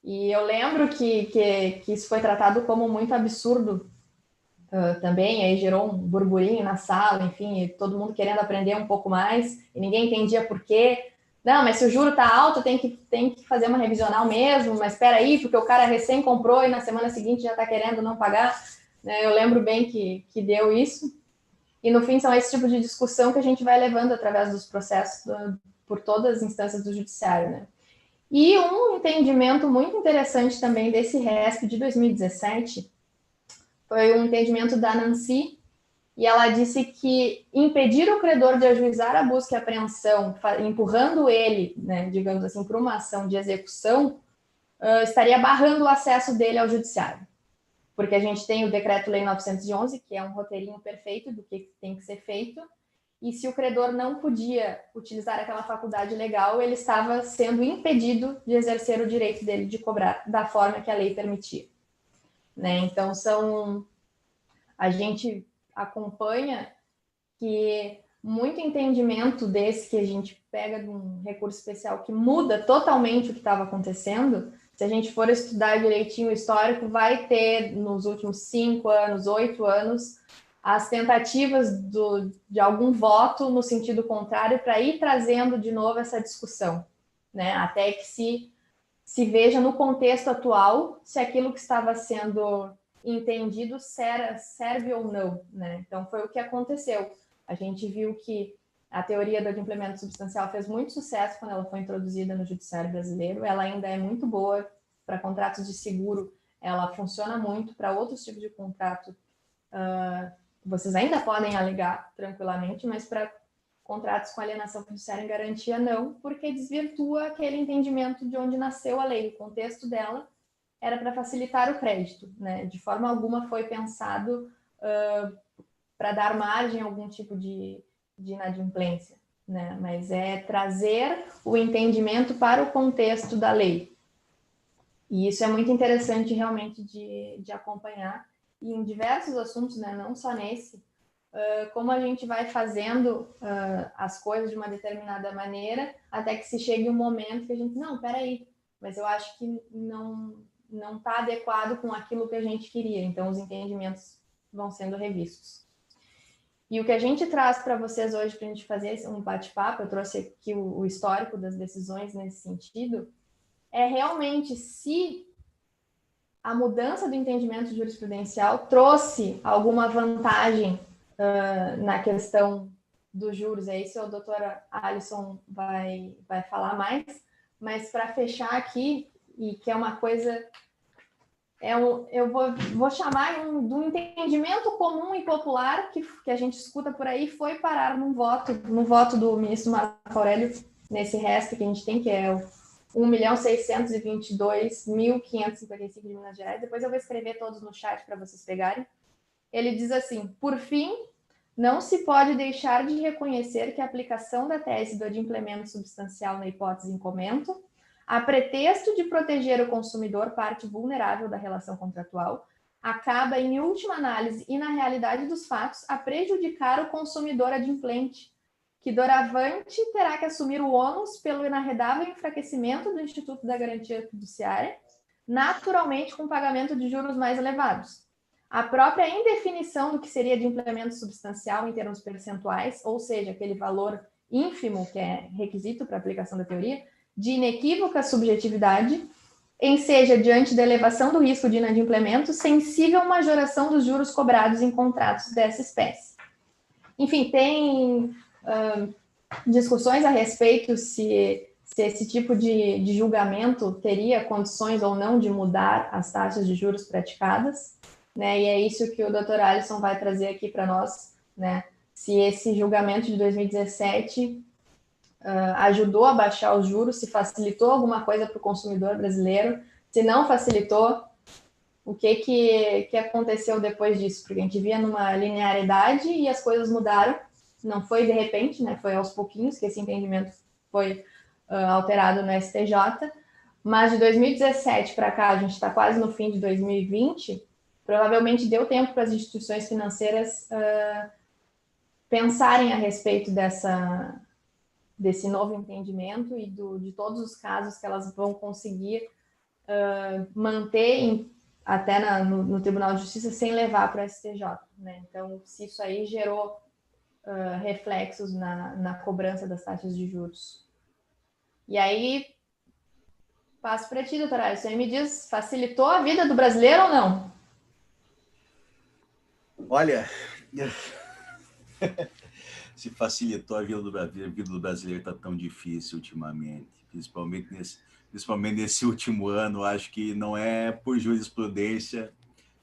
Speaker 3: E eu lembro que isso foi tratado como muito absurdo também, aí gerou um burburinho na sala, enfim, todo mundo querendo aprender um pouco mais, e ninguém entendia por quê. Não, mas se o juro está alto, tem que fazer uma revisional mesmo, mas espera aí, porque o cara recém comprou e na semana seguinte já está querendo não pagar. Eu lembro bem que deu isso. E no fim são esse tipo de discussão que a gente vai levando através dos processos por todas as instâncias do judiciário, né? E um entendimento muito interessante também desse RESP de 2017 foi um entendimento da Nancy, e ela disse que impedir o credor de ajuizar a busca e apreensão, empurrando ele, né, digamos assim, para uma ação de execução, estaria barrando o acesso dele ao judiciário. Porque a gente tem o Decreto-Lei 911, que é um roteirinho perfeito do que tem que ser feito, e se o credor não podia utilizar aquela faculdade legal, ele estava sendo impedido de exercer o direito dele de cobrar da forma que a lei permitia. Né? Então, a gente acompanha que muito entendimento desse que a gente pega de um recurso especial que muda totalmente o que estava acontecendo, se a gente for estudar direitinho o histórico, vai ter nos últimos 5 anos, 8 anos, as tentativas de algum voto no sentido contrário para ir trazendo de novo essa discussão, né? Até que se veja no contexto atual se aquilo que estava sendo entendido serve ou não, né? Então foi o que aconteceu. A gente viu que a teoria do adimplemento substancial fez muito sucesso quando ela foi introduzida no judiciário brasileiro. Ela ainda é muito boa para contratos de seguro, ela funciona muito para outros tipos de contrato. Vocês ainda podem alegar tranquilamente, mas para contratos com alienação fiduciária em garantia não, porque desvirtua aquele entendimento de onde nasceu a lei. O contexto dela era para facilitar o crédito, né? De forma alguma foi pensado para dar margem a algum tipo de inadimplência, né? Mas é trazer o entendimento para o contexto da lei. E isso é muito interessante realmente de acompanhar. E em diversos assuntos, né? Não só nesse, como a gente vai fazendo as coisas de uma determinada maneira, até que se chegue um momento que a gente, não, peraí, mas eu acho que não está adequado com aquilo que a gente queria. Então, os entendimentos vão sendo revistos. E o que a gente traz para vocês hoje, para a gente fazer um bate-papo, eu trouxe aqui o histórico das decisões nesse sentido, é realmente se a mudança do entendimento jurisprudencial trouxe alguma vantagem na questão dos juros. É isso que a doutora Alisson vai falar mais, mas para fechar aqui, e que é uma coisa, eu vou chamar de um entendimento comum e popular que a gente escuta por aí, foi parar no voto do ministro Marco Aurélio, nesse RESP que a gente tem, que é 1.622.555 de Minas Gerais. Depois eu vou escrever todos no chat para vocês pegarem. Ele diz assim: por fim, não se pode deixar de reconhecer que a aplicação da tese do adimplemento substancial na hipótese em comento, a pretexto de proteger o consumidor, parte vulnerável da relação contratual, acaba, em última análise e na realidade dos fatos, a prejudicar o consumidor adimplente, que doravante terá que assumir o ônus pelo inarredável enfraquecimento do Instituto da Garantia Fiduciária, naturalmente com pagamento de juros mais elevados. A própria indefinição do que seria de implemento substancial em termos percentuais, ou seja, aquele valor ínfimo que é requisito para a aplicação da teoria, de inequívoca subjetividade, enseja, diante da elevação do risco de inadimplemento, sensível majoração dos juros cobrados em contratos dessa espécie. Enfim, tem discussões a respeito se esse tipo de julgamento teria condições ou não de mudar as taxas de juros praticadas, né? E é isso que o Dr. Alisson vai trazer aqui para nós, né? Se esse julgamento de 2017 ajudou a baixar os juros, se facilitou alguma coisa para o consumidor brasileiro, se não facilitou, o que aconteceu depois disso? Porque a gente via numa linearidade e as coisas mudaram, não foi de repente, né? Foi aos pouquinhos que esse entendimento foi alterado no STJ, mas de 2017 para cá, a gente está quase no fim de 2020, provavelmente deu tempo para as instituições financeiras pensarem a respeito desse novo entendimento e de todos os casos que elas vão conseguir manter até no Tribunal de Justiça sem levar para o STJ, né? Então, se isso aí gerou reflexos na cobrança das taxas de juros. E aí, passo para ti, doutora Alice, você me diz, facilitou a vida do brasileiro ou não?
Speaker 2: Olha, se facilitou a vida do brasileiro está tão difícil ultimamente, principalmente nesse último ano. Acho que não é por jurisprudência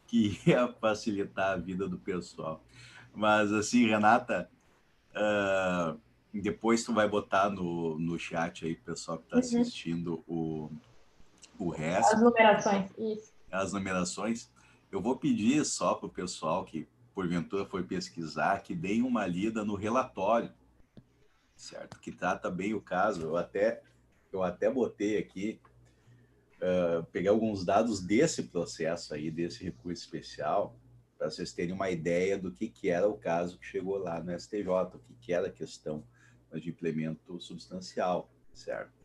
Speaker 2: que ia facilitar a vida do pessoal. Mas assim, Renata, depois tu vai botar no chat aí, pessoal que está assistindo, o resto.
Speaker 3: As numerações, isso.
Speaker 2: As numerações. Eu vou pedir só para o pessoal que porventura for pesquisar, que deem uma lida no relatório, certo? Que trata bem o caso. Eu até botei aqui, peguei alguns dados desse processo aí, desse recurso especial, para vocês terem uma ideia do que era o caso que chegou lá no STJ, o que era a questão de implemento substancial, certo?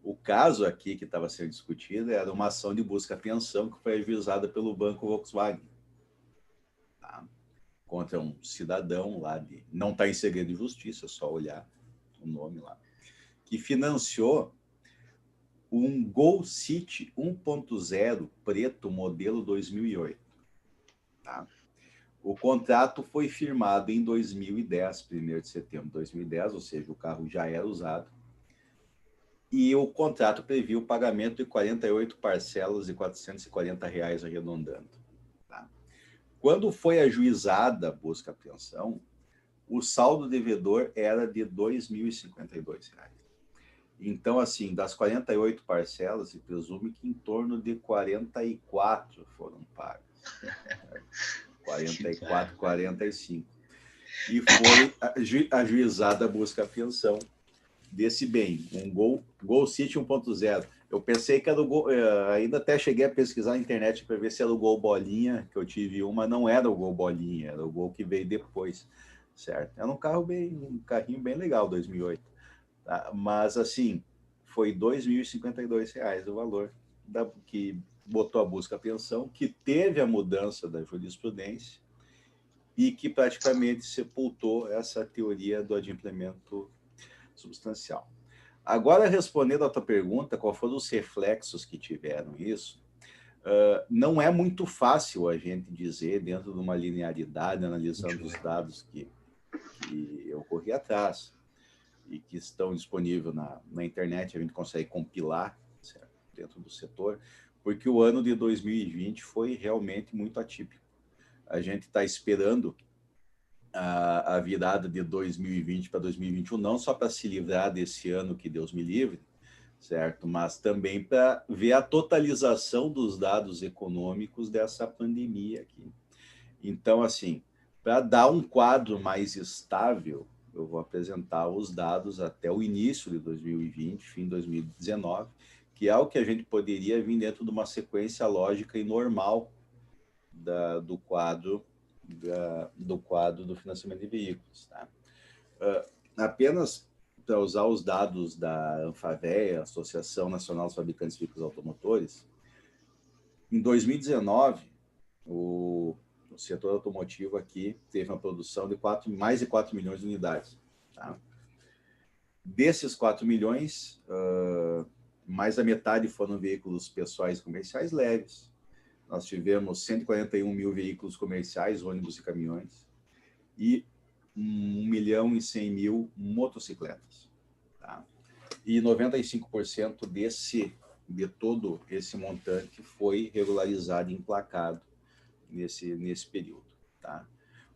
Speaker 2: O caso aqui que estava sendo discutido era uma ação de busca-apreensão que foi ajuizada pelo Banco Volkswagen, tá? Contra um cidadão lá não está em segredo de justiça, é só olhar o nome lá, que financiou um Gol City 1.0 preto modelo 2008. Tá? O contrato foi firmado em 2010, 1º de setembro de 2010, ou seja, o carro já era usado, e o contrato previa o pagamento de 48 parcelas de R$440 arredondando. Tá? Quando foi ajuizada a busca-apreensão, o saldo devedor era de R$2.052. Então, assim, das 48 parcelas, se presume que em torno de 44 foram pagas. 44, 45. E foi ajuizada a busca-apreensão desse bem, um Gol City 1.0. Eu pensei que era o Gol, ainda até cheguei a pesquisar na internet para ver se era o Gol Bolinha, que eu tive uma, não era o Gol Bolinha, era o Gol que veio depois, certo? Era um carrinho bem legal, 2008. Tá? Mas, assim, foi R$2.052 o valor que botou a busca-apreensão, que teve a mudança da jurisprudência e que praticamente sepultou essa teoria do adimplemento substancial. Agora, respondendo a tua pergunta, qual foram os reflexos que tiveram isso, não é muito fácil a gente dizer, dentro de uma linearidade, analisando os dados que eu corri atrás e que estão disponíveis na internet, a gente consegue compilar, certo? Dentro do setor, porque o ano de 2020 foi realmente muito atípico. A gente está esperando a virada de 2020 para 2021, não só para se livrar desse ano, que Deus me livre, certo? Mas também para ver a totalização dos dados econômicos dessa pandemia aqui. Então, assim, para dar um quadro mais estável, eu vou apresentar os dados até o início de 2020, fim de 2019, que é o que a gente poderia vir dentro de uma sequência lógica e normal do quadro do financiamento de veículos. Tá? Apenas para usar os dados da Anfavea, Associação Nacional dos Fabricantes de Veículos Automotores, em 2019, o setor automotivo aqui teve uma produção de mais de 4 milhões de unidades. Tá? Desses 4 milhões, mais da metade foram veículos pessoais e comerciais leves. Nós tivemos 141 mil veículos comerciais, ônibus e caminhões, e 1.100.000 motocicletas. Tá? E 95% de todo esse montante foi regularizado e emplacado nesse período. Tá?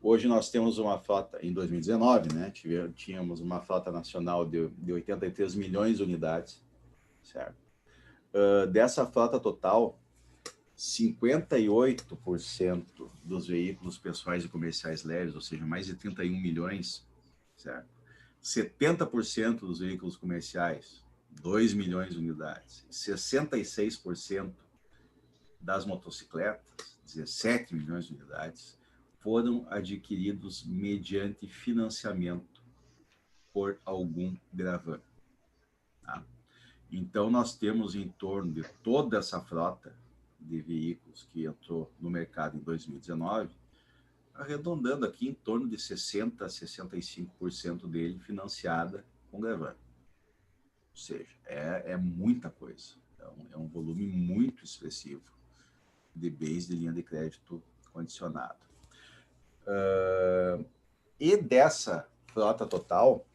Speaker 2: Hoje nós temos uma frota, em 2019, né, tínhamos uma frota nacional de 83 milhões de unidades, certo? Dessa frota total, 58% dos veículos pessoais e comerciais leves, ou seja, mais de 31 milhões, certo? 70% dos veículos comerciais, 2 milhões de unidades, 66% das motocicletas, 17 milhões de unidades, foram adquiridos mediante financiamento por algum gravame. Tá? Então, nós temos em torno de toda essa frota de veículos que entrou no mercado em 2019, arredondando aqui em torno de 60% a 65% dele financiada com gravame. Ou seja, é muita coisa. É um volume muito expressivo de bens de linha de crédito condicionado. E dessa frota total,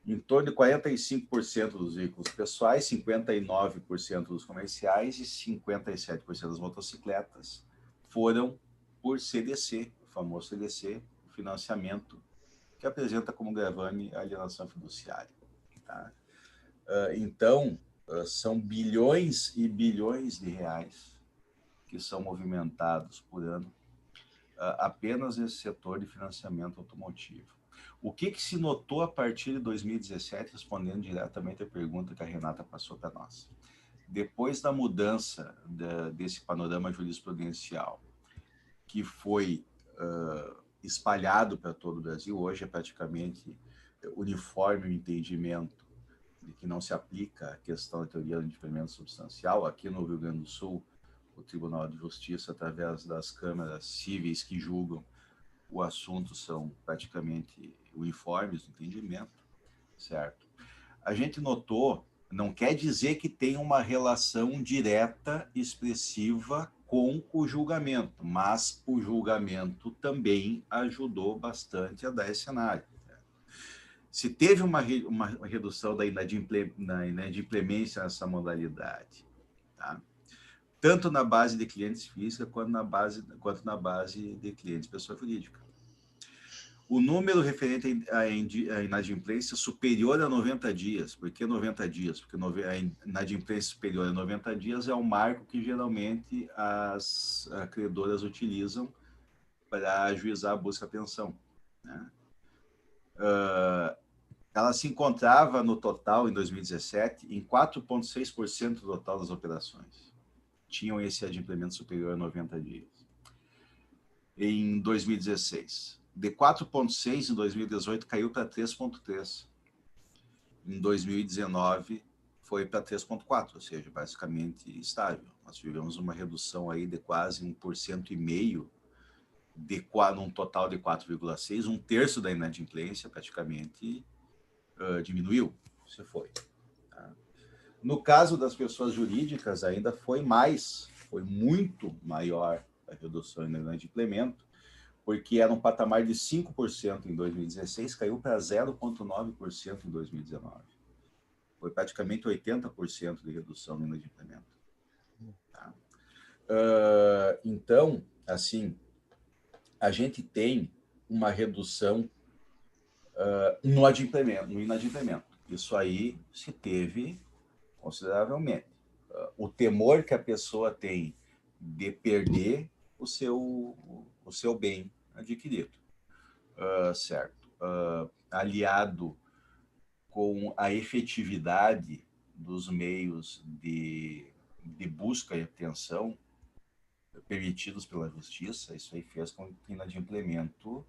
Speaker 2: em torno de 45% dos veículos pessoais, 59% dos comerciais e 57% das motocicletas foram por CDC, o famoso CDC, o financiamento que apresenta como gravame a alienação fiduciária. Tá? Então, são bilhões e bilhões de reais que são movimentados por ano apenas nesse setor de financiamento automotivo. O que se notou a partir de 2017, respondendo diretamente a pergunta que a Renata passou para nós? Depois da mudança desse panorama jurisprudencial, que foi espalhado para todo o Brasil, hoje é praticamente uniforme o entendimento de que não se aplica a questão da teoria do inadimplemento substancial. Aqui no Rio Grande do Sul, o Tribunal de Justiça, através das câmaras cíveis que julgam o assunto, são praticamente uniformes no entendimento, certo? A gente notou, não quer dizer que tem uma relação direta, expressiva com o julgamento, mas o julgamento também ajudou bastante a dar esse cenário. Se teve uma redução da inadimplemência nessa modalidade, tá? Tanto na base de clientes física quanto na base de clientes pessoa jurídica. O número referente à inadimplência superior a 90 dias. Por que 90 dias? Porque a inadimplência superior a 90 dias é o marco que geralmente as credoras utilizam para ajuizar a busca-pensão. Né? Ela se encontrava no total, em 2017, em 4,6% do total das operações. Tinham esse adimplemento superior a 90 dias. Em 2016. De 4,6% em 2018 caiu para 3,3%. Em 2019 foi para 3,4%, ou seja, basicamente estável. Nós tivemos uma redução aí de quase 1,5%, num total de 4,6%, um terço da inadimplência praticamente diminuiu, se foi. Tá? No caso das pessoas jurídicas, ainda foi muito maior a redução no inadimplemento, porque era um patamar de 5% em 2016, caiu para 0,9% em 2019. Foi praticamente 80% de redução no inadimplemento. Tá? Então, assim, a gente tem uma redução no inadimplemento. Isso aí se teve consideravelmente. O temor que a pessoa tem de perder o seu bem adquirido, certo? Aliado com a efetividade dos meios de busca e apreensão permitidos pela justiça, isso aí fez com que o inadimplemento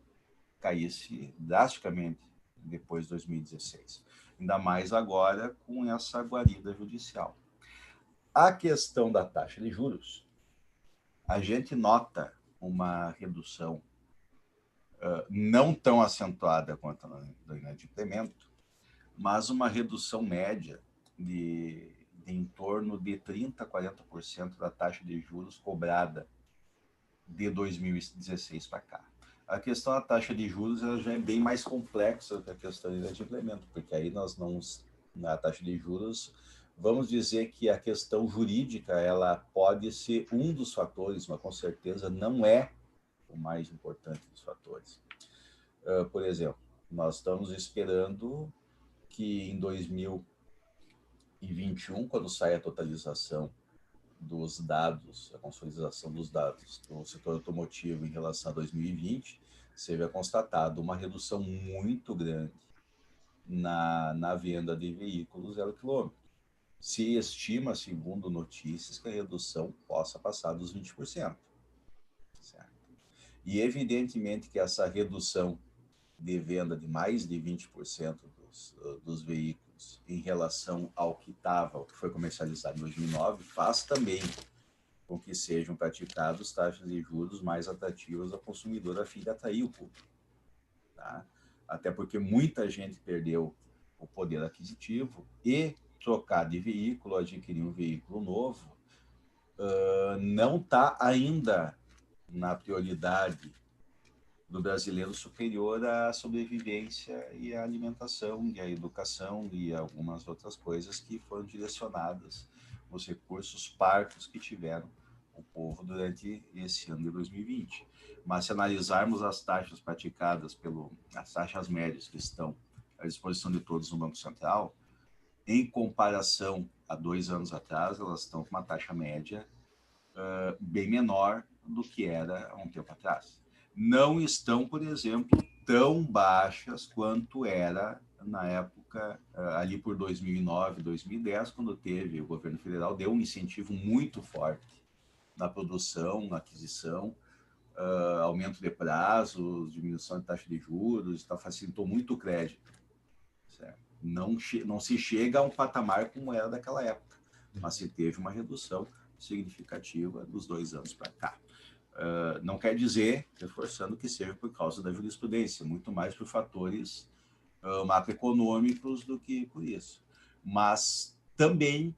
Speaker 2: caísse drasticamente depois de 2016. Ainda mais agora com essa guarida judicial. A questão da taxa de juros, a gente nota uma redução não tão acentuada quanto a do inadimplemento, mas uma redução média de em torno de 30% a 40% da taxa de juros cobrada de 2016 para cá. A questão da taxa de juros ela já é bem mais complexa do que a questão do inadimplemento, porque aí nós não, na taxa de juros, vamos dizer que a questão jurídica ela pode ser um dos fatores, mas com certeza não é o mais importante dos fatores. Por exemplo, nós estamos esperando que em 2021, quando sai a totalização dos dados, a consolidação dos dados do setor automotivo em relação a 2020, seja constatado uma redução muito grande na venda de veículos zero quilômetro. Se estima, segundo notícias, que a redução possa passar dos 20%. Certo? E evidentemente que essa redução de venda de mais de 20% dos veículos em relação ao que foi comercializado em 2009, faz também com que sejam praticadas taxas de juros mais atrativas ao consumidor a fim de atrair o público. Tá? Até porque muita gente perdeu o poder aquisitivo e trocar de veículo, adquirir um veículo novo, não está ainda na prioridade do brasileiro superior à sobrevivência e à alimentação e à educação e algumas outras coisas que foram direcionadas os recursos parcos que tiveram o povo durante esse ano de 2020. Mas se analisarmos as taxas praticadas as taxas médias que estão à disposição de todos no Banco Central, em comparação a 2 anos atrás, elas estão com uma taxa média bem menor do que era há um tempo atrás. Não estão, por exemplo, tão baixas quanto era na época, ali por 2009, 2010, quando o governo federal deu um incentivo muito forte na produção, na aquisição, aumento de prazos, diminuição de taxa de juros, facilitou muito o crédito. Certo? Não se chega a um patamar como era daquela época, mas se teve uma redução significativa dos 2 anos para cá. Não quer dizer, reforçando, que seja por causa da jurisprudência, muito mais por fatores macroeconômicos do que por isso. Mas também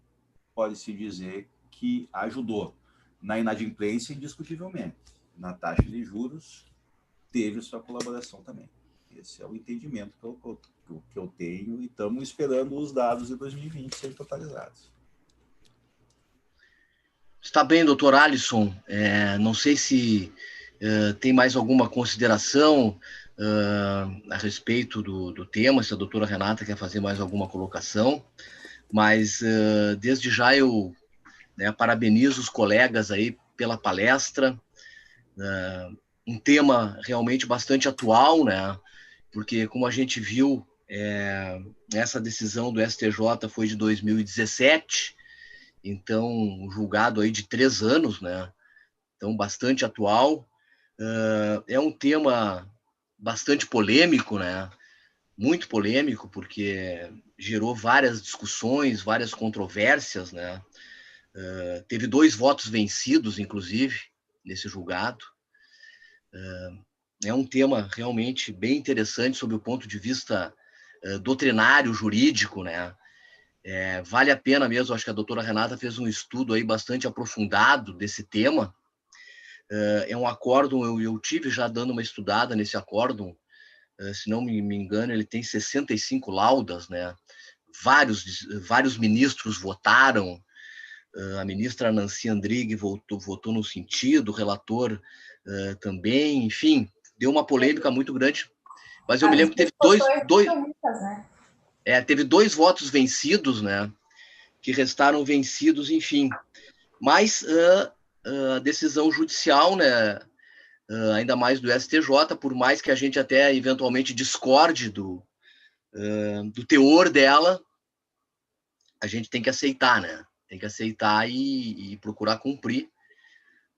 Speaker 2: pode-se dizer que ajudou. Na inadimplência, indiscutivelmente. Na taxa de juros, teve sua colaboração também. Esse é o entendimento que eu tenho e estamos esperando os dados de 2020 serem totalizados.
Speaker 1: Está bem, doutor Alisson. Não sei se tem mais alguma consideração a respeito do tema, se a doutora Renata quer fazer mais alguma colocação, mas desde já eu parabenizo os colegas aí pela palestra, um tema realmente bastante atual, né? Porque, como a gente viu, essa decisão do STJ foi de 2017, então, julgado aí de 3 anos, né? Então, bastante atual. É um tema bastante polêmico, né? Muito polêmico, porque gerou várias discussões, várias controvérsias, né? Teve 2 votos vencidos, inclusive, nesse julgado. É um tema realmente bem interessante sob o ponto de vista doutrinário, jurídico, né? Vale a pena mesmo, acho que a doutora Renata fez um estudo aí bastante aprofundado desse tema. É um acórdão, eu tive já dando uma estudada nesse acórdão, se não me engano, ele tem 65 laudas, né? Vários ministros votaram, a ministra Nancy Andrighi votou no sentido, o relator também, enfim, deu uma polêmica muito grande, mas eu me lembro que teve dois...
Speaker 3: Né?
Speaker 1: Teve 2 votos vencidos, né? Que restaram vencidos, enfim. Mas a decisão judicial, né? Ainda mais do STJ, por mais que a gente até eventualmente discorde do teor dela, a gente tem que aceitar, né? Tem que aceitar e procurar cumprir,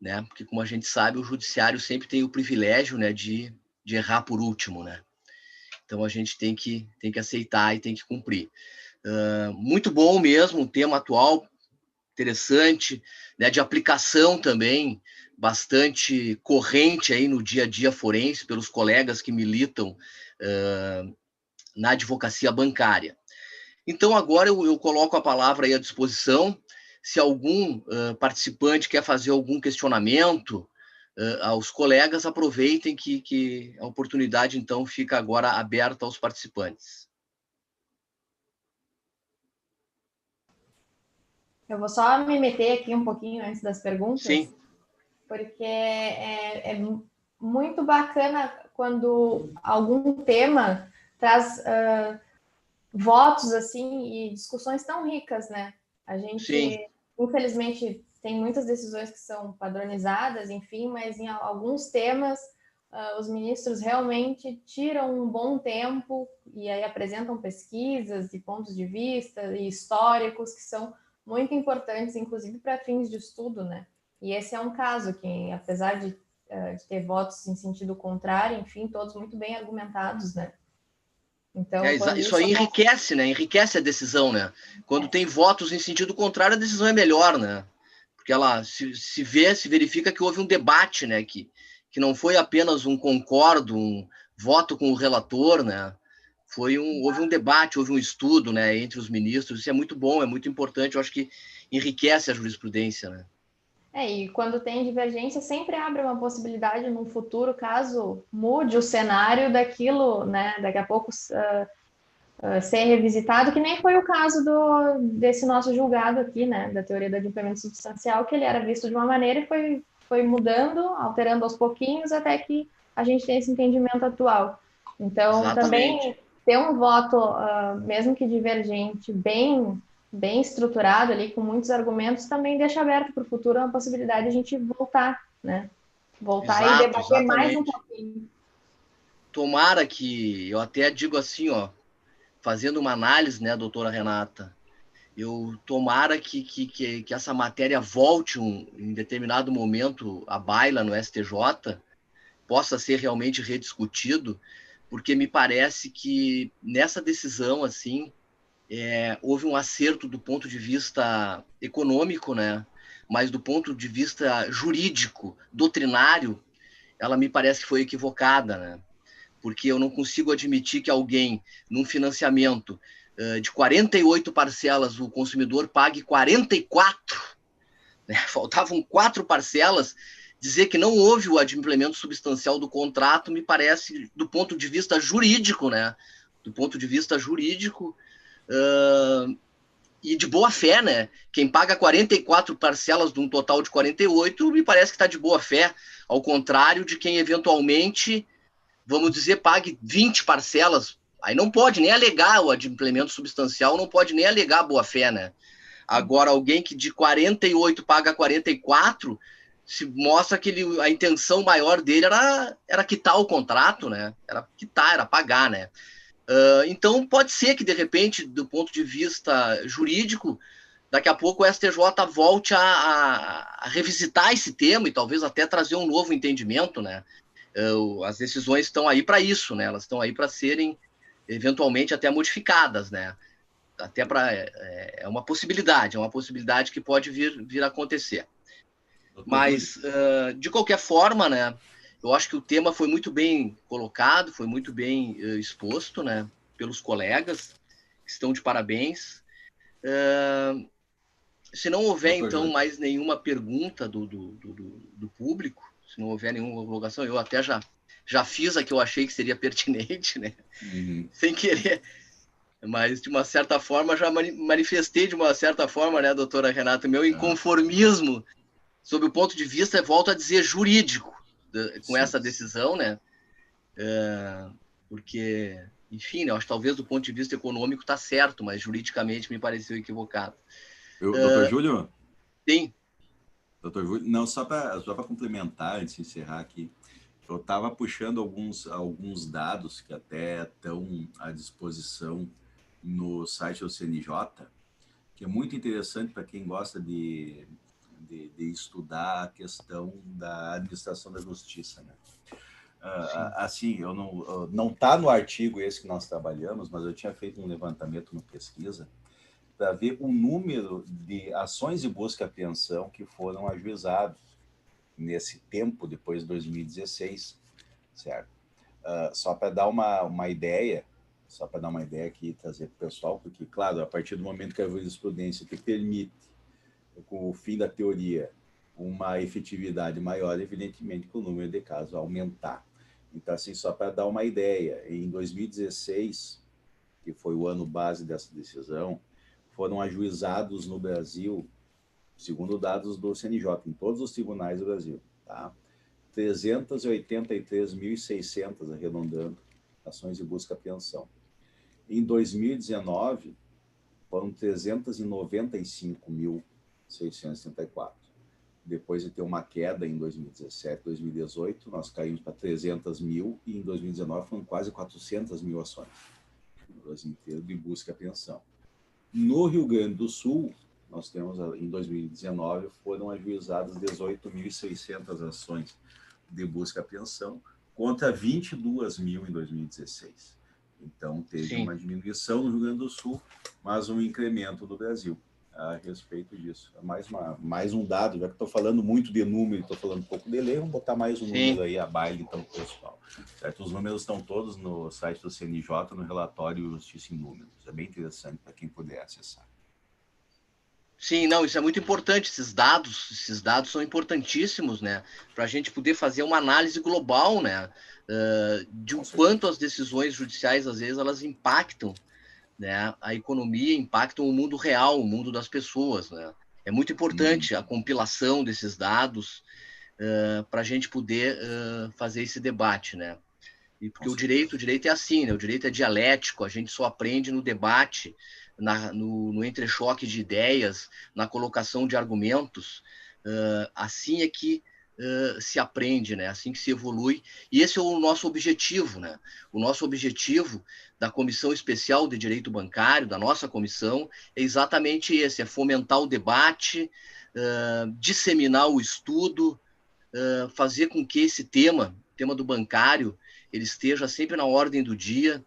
Speaker 1: né? Porque, como a gente sabe, o judiciário sempre tem o privilégio, né, de errar por último, né? Então a gente tem que aceitar e tem que cumprir. Muito bom mesmo, um tema atual, interessante, né, de aplicação também, bastante corrente aí no dia a dia forense, pelos colegas que militam na advocacia bancária. Então, agora eu coloco a palavra aí à disposição. Se algum participante quer fazer algum questionamento aos colegas, aproveitem que a oportunidade, então, fica agora aberta aos participantes.
Speaker 3: Eu vou só me meter aqui um pouquinho antes das perguntas.
Speaker 1: Sim.
Speaker 3: Porque é muito bacana quando algum tema traz votos assim e discussões tão ricas, né? A gente,
Speaker 1: Sim.
Speaker 3: Infelizmente, tem muitas decisões que são padronizadas, enfim, mas em alguns temas os ministros realmente tiram um bom tempo e aí apresentam pesquisas e pontos de vista e históricos que são muito importantes, inclusive para fins de estudo, né? E esse é um caso que, apesar de ter votos em sentido contrário, enfim, todos muito bem argumentados, né? Então,
Speaker 1: isso aí enriquece, né? Enriquece a decisão, né? Quando tem votos em sentido contrário, a decisão é melhor, né? Porque ela se verifica que houve um debate, né? Que não foi apenas um concordo, um voto com o relator, né? Houve um debate, houve um estudo, né, entre os ministros. Isso é muito bom, é muito importante. Eu acho que enriquece a jurisprudência, né?
Speaker 3: E quando tem divergência, sempre abre uma possibilidade no futuro, caso mude o cenário daquilo, né? Daqui a pouco ser revisitado, que nem foi o caso desse nosso julgado aqui, né? Da teoria do adimplemento substancial, que ele era visto de uma maneira e foi mudando, alterando aos pouquinhos, até que a gente tem esse entendimento atual. Então,
Speaker 1: Exatamente.
Speaker 3: Também ter um voto, mesmo que divergente, bem estruturado ali, com muitos argumentos, também deixa aberto para o futuro uma possibilidade de a gente voltar, né? Voltar e debater mais um pouquinho.
Speaker 1: Tomara que, eu até digo assim, ó, fazendo uma análise, né, doutora Renata, tomara que essa matéria volte em determinado momento à baila no STJ, possa ser realmente rediscutido, porque me parece que nessa decisão, assim, houve um acerto do ponto de vista econômico, né? Mas do ponto de vista jurídico, doutrinário, ela me parece que foi equivocada, né? Porque eu não consigo admitir que alguém, num financiamento de 48 parcelas, o consumidor pague 44, né? Faltavam 4 parcelas. Dizer que não houve o adimplemento substancial do contrato me parece, do ponto de vista jurídico, né? Do ponto de vista jurídico, e de boa fé, né? Quem paga 44 parcelas de um total de 48, me parece que está de boa fé, ao contrário de quem eventualmente, vamos dizer, pague 20 parcelas. Aí não pode nem alegar o adimplemento substancial, não pode nem alegar boa fé, né? Agora, alguém que de 48 paga 44, se mostra que a intenção maior dele era quitar o contrato, né? Era quitar, era pagar, né? Então, pode ser que, de repente, do ponto de vista jurídico, daqui a pouco o STJ volte a revisitar esse tema e talvez até trazer um novo entendimento, né? As decisões estão aí para isso, né? Elas estão aí para serem, eventualmente, até modificadas, né? Até para é uma possibilidade que pode vir a acontecer. Mas, de qualquer forma, né? Eu acho que o tema foi muito bem colocado, foi muito bem exposto, né, pelos colegas, que estão de parabéns. Se não houver, então, mais nenhuma pergunta do público, se não houver nenhuma colocação, eu até já fiz a que eu achei que seria pertinente, né, sem querer, mas, de uma certa forma, já manifestei, de uma certa forma, né, doutora Renata, meu inconformismo sob o ponto de vista, volto a dizer, jurídico, com essa decisão, né? Porque enfim, né, eu acho que talvez do ponto de vista econômico está certo, mas juridicamente me pareceu equivocado.
Speaker 2: Doutor Júlio?
Speaker 1: Sim.
Speaker 2: Doutor Júlio, não, só para complementar, antes de encerrar aqui, eu estava puxando alguns dados que até estão à disposição no site do CNJ, que é muito interessante para quem gosta de estudar a questão da administração da justiça, né? Assim, eu não está no artigo esse que nós trabalhamos, mas eu tinha feito um levantamento no pesquisa para ver o número de ações de busca e apreensão que foram ajuizados nesse tempo, depois de 2016, certo? Só para dar uma ideia, aqui, trazer para o pessoal, porque, claro, a partir do momento que a jurisprudência que permite, com o fim da teoria, uma efetividade maior, evidentemente que o número de casos vai aumentar. Então, assim, só para dar uma ideia, em 2016, que foi o ano base dessa decisão, foram ajuizados no Brasil, segundo dados do CNJ, em todos os tribunais do Brasil, tá? 383.600, arredondando, ações de busca e apreensão. Em 2019, foram 395.634. Depois de ter uma queda em 2017, 2018, nós caímos para 300 mil e em 2019 foram quase 400 mil ações no Brasil inteiro de busca e apreensão. No Rio Grande do Sul, nós temos, em 2019, foram ajuizadas 18.600 ações de busca e apreensão contra 22 mil em 2016. Então, teve uma diminuição no Rio Grande do Sul, mas um incremento no Brasil a respeito disso. Mais um dado, já que estou falando muito de número, estou falando um pouco de lei, vamos botar mais um número aí a baile, então, pessoal. Certo? Os números estão todos no site do CNJ, no relatório Justiça em Números. É bem interessante para quem puder acessar.
Speaker 1: Sim, não, isso é muito importante, esses dados são importantíssimos, né, para a gente poder fazer uma análise global, né, de o quanto as decisões judiciais, às vezes, elas impactam, né, a economia, impactam o mundo real, o mundo das pessoas, né. É muito importante a compilação desses dados para a gente poder fazer esse debate, né. E porque o direito é assim, né, o direito é dialético, a gente só aprende no debate, no entrechoque de ideias, na colocação de argumentos, assim é que se aprende, né? Assim que se evolui. E esse é o nosso objetivo, né? O nosso objetivo da Comissão Especial de Direito Bancário, da nossa comissão, é exatamente esse, é fomentar o debate, disseminar o estudo, fazer com que esse tema do bancário, ele esteja sempre na ordem do dia,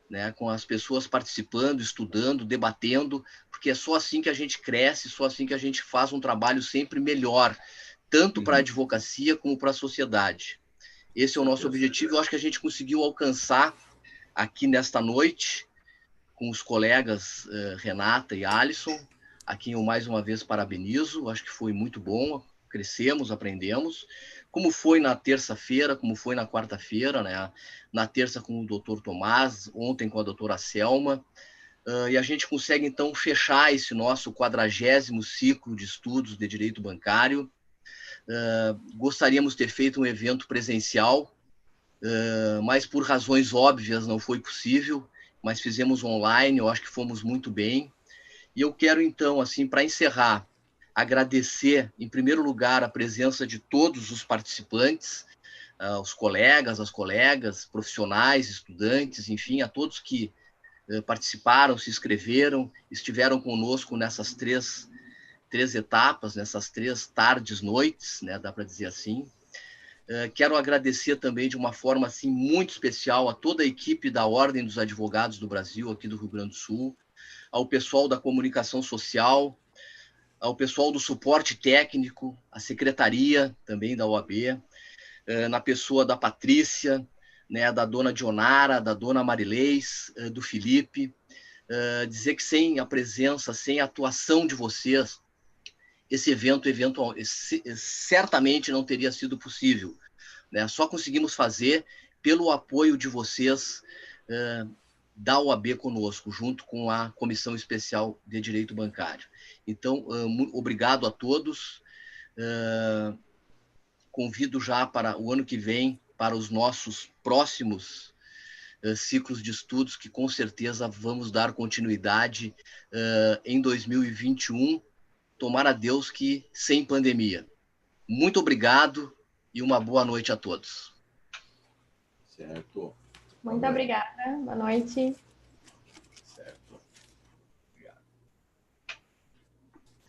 Speaker 1: né, com as pessoas participando, estudando, debatendo, porque é só assim que a gente cresce, só assim que a gente faz um trabalho sempre melhor, tanto para a advocacia como para a sociedade. Esse é o nosso objetivo, eu acho que a gente conseguiu alcançar aqui nesta noite, com os colegas Renata e Alisson, a quem eu mais uma vez parabenizo, acho que foi muito bom, crescemos, aprendemos, como foi na terça-feira, como foi na quarta-feira, né? Na terça com o doutor Tomás, ontem com a doutora Selma, e a gente consegue, então, fechar esse nosso 40º ciclo de estudos de direito bancário. Gostaríamos de ter feito um evento presencial, mas por razões óbvias não foi possível, mas fizemos online, eu acho que fomos muito bem. E eu quero, então, assim, para encerrar, agradecer, em primeiro lugar, a presença de todos os participantes, os colegas, as colegas, profissionais, estudantes, enfim, a todos que participaram, se inscreveram, estiveram conosco nessas três etapas, nessas 3 tardes, noites, né, dá para dizer assim. Quero agradecer também de uma forma assim, muito especial a toda a equipe da Ordem dos Advogados do Brasil, aqui do Rio Grande do Sul, ao pessoal da comunicação social, ao pessoal do suporte técnico, a secretaria também da OAB, na pessoa da Patrícia, né, da dona Dionara, da dona Marilês, do Felipe, dizer que sem a presença, sem a atuação de vocês, esse evento certamente não teria sido possível, né? Só conseguimos fazer pelo apoio de vocês da OAB conosco, junto com a Comissão Especial de Direito Bancário. Então, obrigado a todos. Convido já para o ano que vem, para os nossos próximos ciclos de estudos que com certeza vamos dar continuidade em 2021, tomara Deus que sem pandemia. Muito obrigado e uma boa noite a todos.
Speaker 2: Certo.
Speaker 3: Muito obrigada. Boa noite.